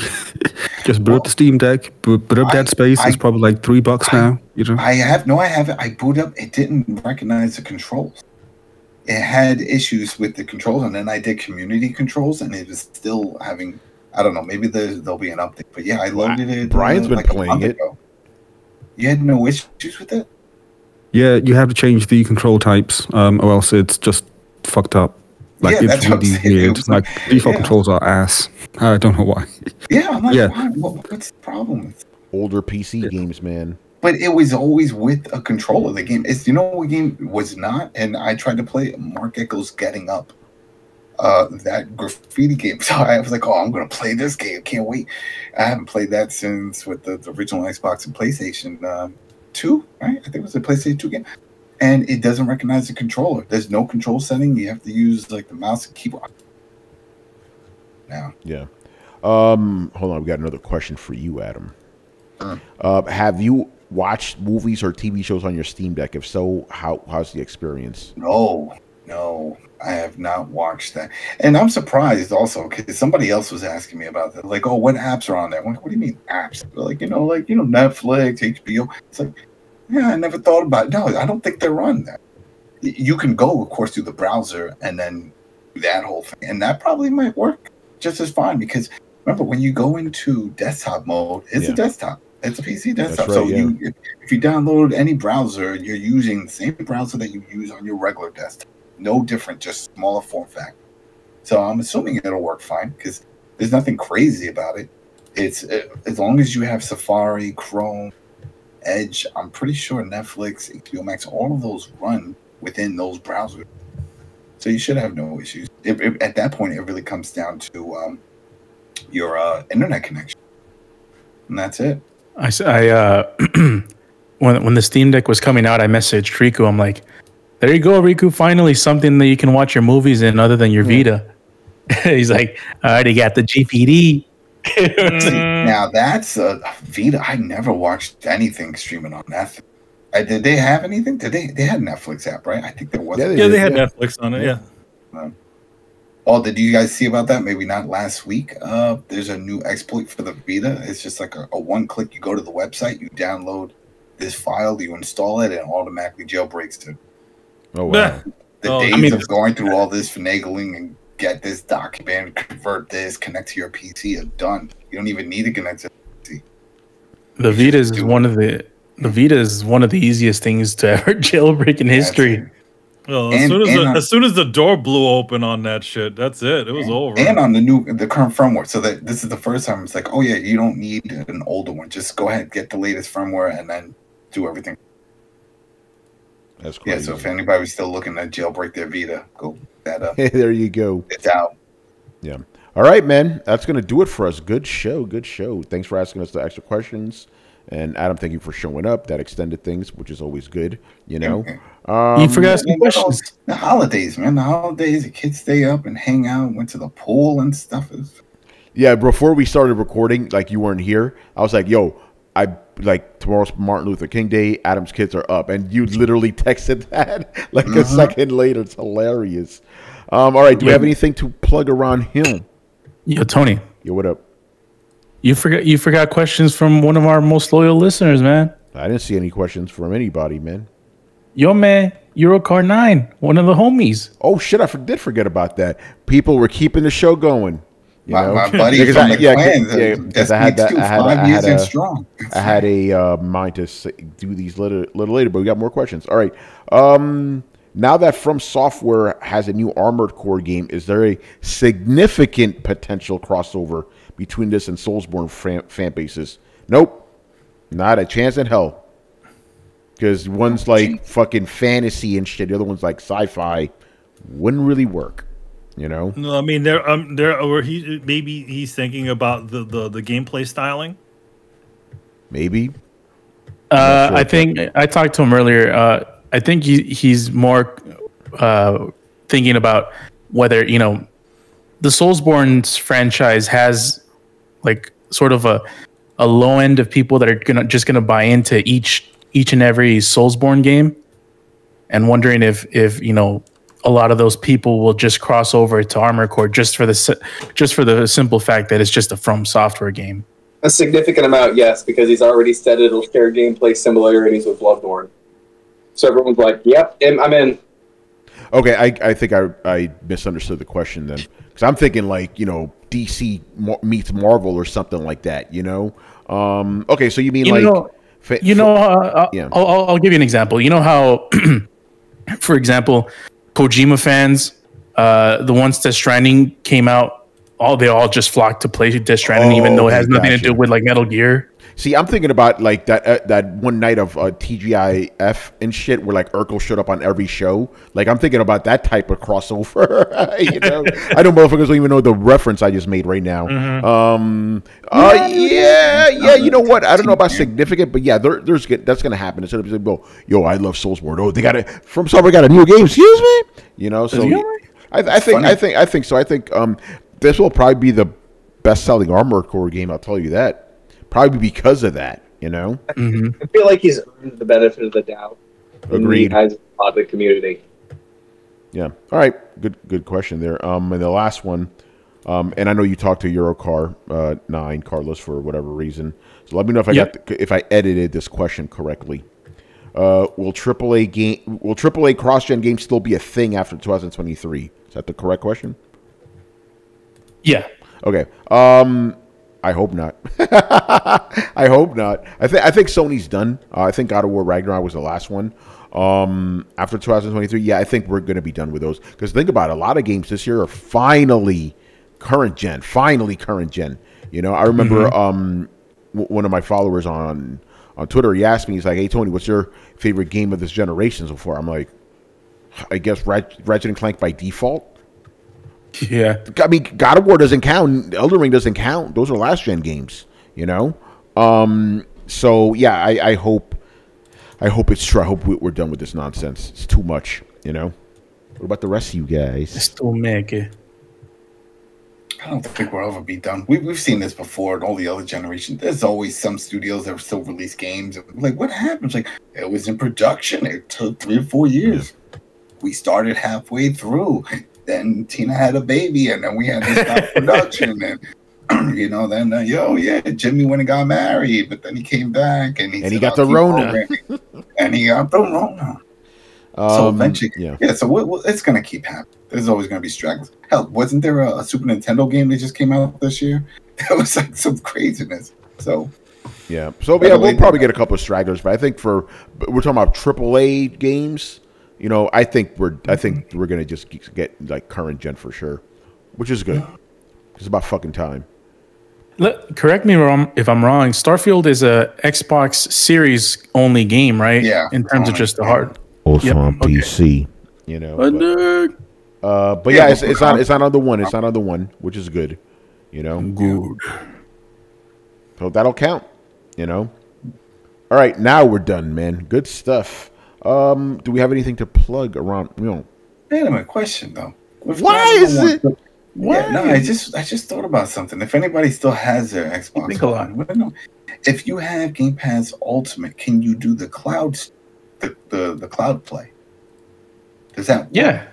S5: just boot up the Steam Deck, boot up Dead Space. It's probably like $3 now. You know.
S6: I haven't. I boot up. It didn't recognize the controls. It had issues with the controls, and then I did community controls, and it was still having. I don't know. Maybe there'll be an update. But yeah, I loaded it.
S1: Brian's been playing it.
S6: You had no issues with it?
S5: Yeah, you have to change the control types, or else it's just fucked up. Like it's really weird. Like default controls are ass. I don't know why.
S6: Yeah, I'm like, why? What's the problem?
S1: Older PC games, man.
S6: But it was always with a controller. The game is, what game was not? And I tried to play Mark Echo's Getting Up, that graffiti game. So I was like, I'm going to play this game. Can't wait. I haven't played that since with the original Xbox and PlayStation 2, right? I think it was a PlayStation 2 game. And it doesn't recognize the controller. There's no control setting. You have to use like the mouse and keyboard. Now.
S1: Yeah. Hold on. We got another question for you, Adam. Have you watched movies or TV shows on your Steam Deck? If so, how's the experience?
S6: No, I have not watched that. And I'm surprised also because somebody else was asking me about that. Like, what apps are on there? I'm like, what do you mean apps? Like, Netflix, HBO. It's like, yeah, I never thought about it. No, I don't think they're on that. You can go, of course, through the browser and then do that whole thing. And that probably might work just as fine because remember, when you go into desktop mode, it's a desktop. It's a PC desktop. Right, so if you download any browser, you're using the same browser that you use on your regular desktop. No different, just smaller form factor. So I'm assuming it'll work fine because there's nothing crazy about it. It's as long as you have Safari, Chrome, Edge, I'm pretty sure Netflix, HBO Max, all of those run within those browsers. So you should have no issues. At that point, it really comes down to your internet connection. And that's it.
S4: I when the Steam Deck was coming out, I messaged Riku. I'm like, there you go, Riku. Finally, something that you can watch your movies in other than your Vita. He's like, I already got the GPD.
S6: Now that's a Vita. I never watched anything streaming on that thing. Did they have anything? They had a Netflix app, right? I think there was.
S2: Yeah, they had Netflix on it. Yeah.
S6: Did you guys see about that? Maybe not last week. There's a new exploit for the Vita. It's just like a one-click. You go to the website, you download this file, you install it, and it automatically jailbreaks it.
S1: Oh, wow.
S6: The days of going through all this finagling and get this document, convert this, connect to your PC are done. You don't even need to connect to the PC.
S4: The Vita is one of the easiest things to ever jailbreak in history.
S2: Well, as soon as the door blew open on that shit, that's it. It was over.
S6: And on the current firmware, so that this is the first time it's like, oh yeah, you don't need an older one. Just go ahead, get the latest firmware, and then do everything.
S1: That's crazy.
S6: Yeah. So if anybody was still looking to jailbreak their Vita, go that up.
S1: Hey, there you go.
S6: It's out.
S1: Yeah. All right, man. That's gonna do it for us. Good show. Good show. Thanks for asking us the extra questions. And Adam, thank you for showing up. That extended things, which is always good. You
S4: forgot some questions.
S6: The holidays, man. The holidays, the kids stay up and hang out. Went to the pool and stuff.
S1: Yeah, before we started recording, like you weren't here, I was like, "Yo, tomorrow's Martin Luther King Day. Adam's kids are up," and you literally texted that like a second later. It's hilarious. All right, do you have anything to plug around him?
S4: Yo, Tony.
S1: Yo, what up?
S4: You forgot questions from one of our most loyal listeners, man.
S1: I didn't see any questions from anybody, man.
S4: Yo, man, Eurocar 9, one of the homies.
S1: Oh shit, I did forget about that. People were keeping the show going.
S6: My buddy from the clan,
S1: because I had a mind to do these little later, but we got more questions. All right. Now that From Software has a new Armored Core game, is there a significant potential crossover between this and Soulsborne fan bases? Nope. Not a chance in hell. Because one's like fucking fantasy and shit. The other one's like sci-fi. Wouldn't really work. No,
S2: I mean, maybe he's thinking about the gameplay styling.
S1: Maybe.
S4: I think I talked to him earlier. I think he's more thinking about whether the Soulsborne franchise has like sort of a low end of people that are gonna buy into each and every Soulsborne game, and wondering if a lot of those people will just cross over to Armored Core just for the simple fact that it's just a From Software game.
S3: A significant amount, yes, because he's already said it'll share gameplay similarities with Bloodborne. So everyone's like, "Yep, I'm in."
S1: Okay, I think I misunderstood the question then, because I'm thinking like DC meets Marvel or something like that. Okay, so you mean
S4: I'll give you an example. You know how, for example, Kojima fans the ones Death Stranding came out, they all just flocked to play Death Stranding, even though it has nothing to do with like Metal Gear.
S1: See, I'm thinking about like that one night of TGIF and shit, where like Urkel showed up on every show. Like I'm thinking about that type of crossover. You know, I know motherfuckers don't even know the reference I just made right now. Yeah. You know what? I don't know about significant, but yeah, that's gonna happen. Instead of saying, "Well, yo, I love Soulsborne. Oh, they got it from somewhere. Got a new game. Excuse me." You know, so I think so. I think this will probably be the best-selling Armored Core game. I'll tell you that. Probably because of that, you know.
S3: I feel like he's earned the benefit of the doubt.
S1: Agreed.
S3: In the eyes of the community.
S1: Yeah. All right. Good question there. And the last one, and I know you talked to Eurocar 9 Carlos for whatever reason. So let me know if if I edited this question correctly. Will AAA cross-gen games still be a thing after 2023? Is that the correct question?
S4: Yeah.
S1: Okay. I hope not. I hope not. I think Sony's done. I think God of War Ragnarok was the last one. After 2023, yeah, I think we're going to be done with those. Because think about it, a lot of games this year are finally current gen. You know, I remember one of my followers on Twitter, he asked me, he's like, "Hey, Tony, what's your favorite game of this generation so far?" I'm like, I guess Ratchet & Clank by default.
S4: Yeah,
S1: I mean, God of War doesn't count. Elden Ring doesn't count. Those are last gen games, you know. So yeah, I hope it's true. I hope we're done with this nonsense. It's too much, you know. What about the rest of you guys?
S4: It's too mega.
S6: I don't think we'll ever be done. We've seen this before in all the other generations. There's always some studios that still release games. Like, what happens? Like, it was in production. It took 3 or 4 years. We started halfway through. Then Tina had a baby, and then we had to stop production. And you know, then Jimmy went and got married, but then he came back and he
S1: got the Rona.
S6: And he got the Rona. So eventually, so it's gonna keep happening. There's always gonna be stragglers. Hell, wasn't there a Super Nintendo game that just came out this year? That was like some craziness. So
S1: we'll probably get a couple of stragglers, but I think we're talking about AAA games. You know, I think we're gonna just get like current gen for sure, which is good. It's about fucking time.
S4: Correct me if I'm wrong. Starfield is a Xbox Series only game, right?
S6: Yeah.
S4: In terms of just the hard.
S1: Also on PC, you know. But yeah, it's not on the one. It's not on the one, which is good. You know.
S4: Good.
S1: So that'll count. You know. All right, now we're done, man. Good stuff. Do we have anything to plug around? You know.
S6: Wait a minute, question though.
S1: Why is it?
S6: Yeah, no, I just thought about something. If anybody still has their Xbox One, if you have Game Pass Ultimate, can you do the cloud, the cloud play? Does that work?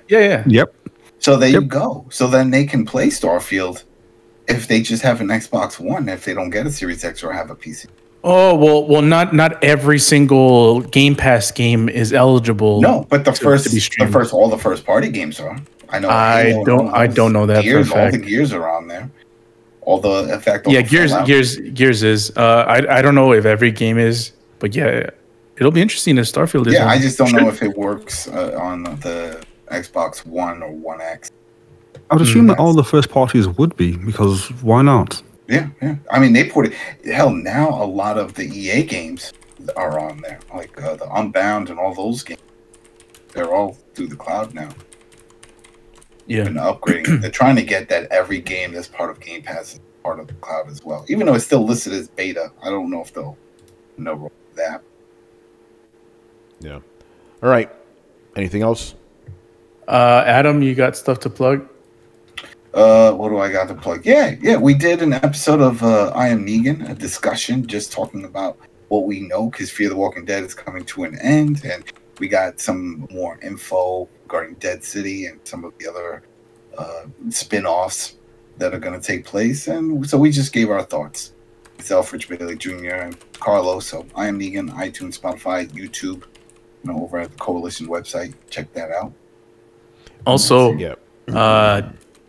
S4: Yeah.
S5: Yep.
S6: So there you go. So then they can play Starfield if they just have an Xbox One, if they don't get a Series X or have a PC.
S4: Oh well, not every single Game Pass game is eligible.
S6: No, but all the first party games are. I know.
S4: I don't know that
S6: Gears,
S4: for a fact.
S6: all the Gears are on there. All the effect.
S4: Gears is. I don't know if every game is, but yeah, it'll be interesting if Starfield is.
S6: Yeah, I just don't know if it works on the Xbox One or One X.
S5: I would assume that all the first parties would be, because why not?
S6: Yeah. I mean, they put it. Hell, now a lot of the EA games are on there, like the Unbound and all those games. They're all through the cloud now.
S4: Yeah,
S6: and upgrading. They're trying to get that every game that's part of Game Pass is part of the cloud as well. Even though it's still listed as beta, I don't know if they'll know that.
S1: Yeah. All right. Anything else?
S4: Adam, you got stuff to plug?
S6: What do I got to plug? Yeah. We did an episode of I Am Negan, a discussion just talking about what we know, because Fear the Walking Dead is coming to an end, and we got some more info regarding Dead City and some of the other spin-offs that are going to take place. And so we just gave our thoughts. Myself, Rich Bailey Jr., and Carlos. So I Am Negan, iTunes, Spotify, YouTube, over at the Coalition website. Check that out.
S4: Also,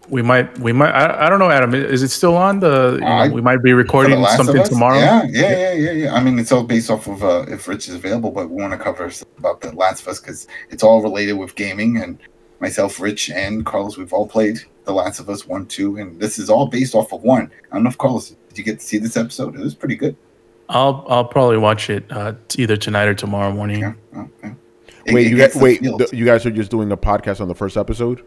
S4: we might. I don't know, Adam. Is it still on? We might be recording something tomorrow.
S6: Yeah. I mean, it's all based off of if Rich is available, but we want to cover about The Last of Us because it's all related with gaming, and myself, Rich, and Carlos, we've all played The Last of Us 1, 2, and this is all based off of 1. I don't know if Carlos, did you get to see this episode? It was pretty good.
S4: I'll probably watch it either tonight or tomorrow morning.
S6: Okay.
S1: You guys are just doing a podcast on the first episode?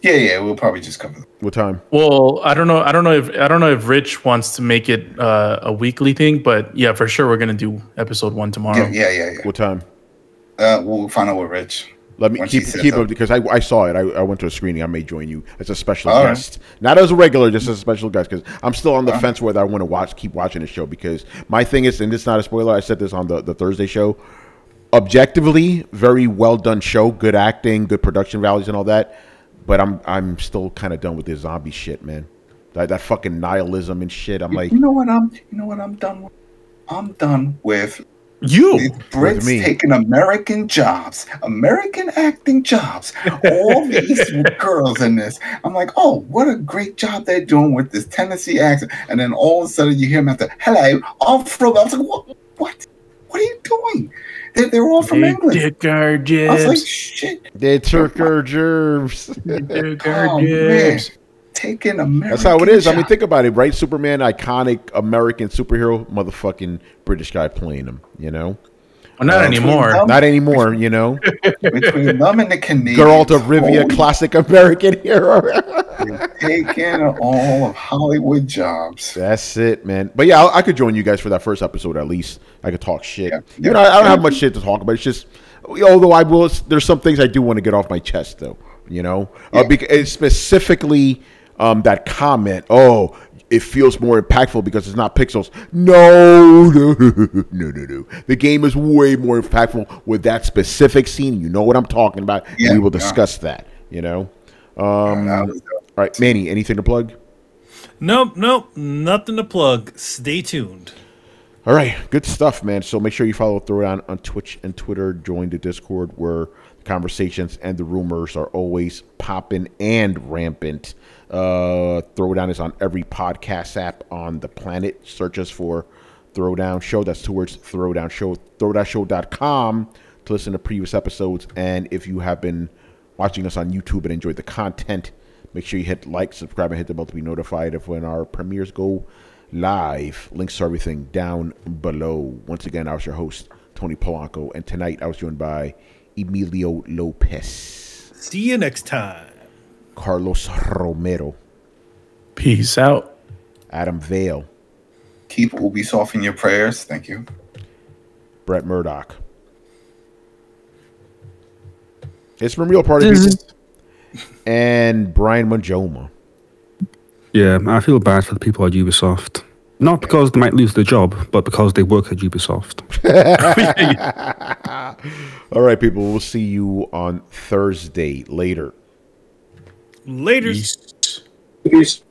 S6: Yeah, we'll probably just cover them.
S1: What time?
S4: Well, I don't know if Rich wants to make it a weekly thing, but yeah, for sure we're gonna do episode 1 tomorrow.
S6: Yeah.
S1: What time?
S6: We'll find out with Rich.
S1: Let me keep it because I saw it. I went to a screening. I may join you as a special guest, not as a regular, just as a special guest. Because I'm still on the fence whether I want to keep watching the show. Because my thing is, and this is not a spoiler. I said this on the Thursday show. Objectively, very well done show, good acting, good production values, and all that. But I'm still kind of done with this zombie shit, man. That fucking nihilism and shit. I'm like,
S6: you know what I'm done with. I'm done with.
S4: You
S6: Brits taking American jobs, American acting jobs, all these girls in this. I'm like, oh, what a great job they're doing with this Tennessee accent. And then all of a sudden you hear them after, hello, I'm from. I was like, what are you doing? They're all from England.
S4: Took our jibs.
S6: I was like, shit.
S1: They took our germs.
S4: They took our jibs.
S6: Taking American.
S1: That's how it is.
S6: Job.
S1: I mean, think about it, right? Superman, iconic American superhero, motherfucking British guy playing him, you know?
S4: Well, not anymore.
S1: Not anymore, you know?
S6: Between them and the Canadians.
S1: Geralt of Rivia, classic American hero.
S6: Taking all of Hollywood jobs.
S1: That's it, man. But yeah, I could join you guys for that first episode at least. I could talk shit. You know, I don't have much shit to talk about. It's just, although I will, there's some things I do want to get off my chest, though, you know? Because specifically... that comment, oh, it feels more impactful because it's not pixels. No. The game is way more impactful with that specific scene. You know what I'm talking about. Yeah, we will discuss that, you know. All right, Manny, anything to plug?
S2: Nope, nothing to plug. Stay tuned.
S1: All right, good stuff, man. So make sure you follow Throwdown on Twitch and Twitter. Join the Discord where the conversations and the rumors are always popping and rampant. Throwdown is on every podcast app on the planet. Search us for Throwdown Show. That's 2 words, Throwdown Show. Throwdownshow.com to listen to previous episodes. And if you have been watching us on YouTube and enjoyed the content, make sure you hit like, subscribe, and hit the bell to be notified of when our premieres go live. Links to everything down below. Once again, I was your host, Tony Polanco, and tonight I was joined by Emilio Lopez.
S2: See you next time.
S1: Carlos Romero.
S4: Peace out.
S1: Adam Vale.
S6: Keep Ubisoft in your prayers. Thank you.
S1: Brett Murdoch. It's been real party people. And Brian Manjoma.
S5: Yeah, I feel bad for the people at Ubisoft. Not because they might lose their job, but because they work at Ubisoft.
S1: All right, people. We'll see you on Thursday. Later.
S2: Later.
S3: Peace.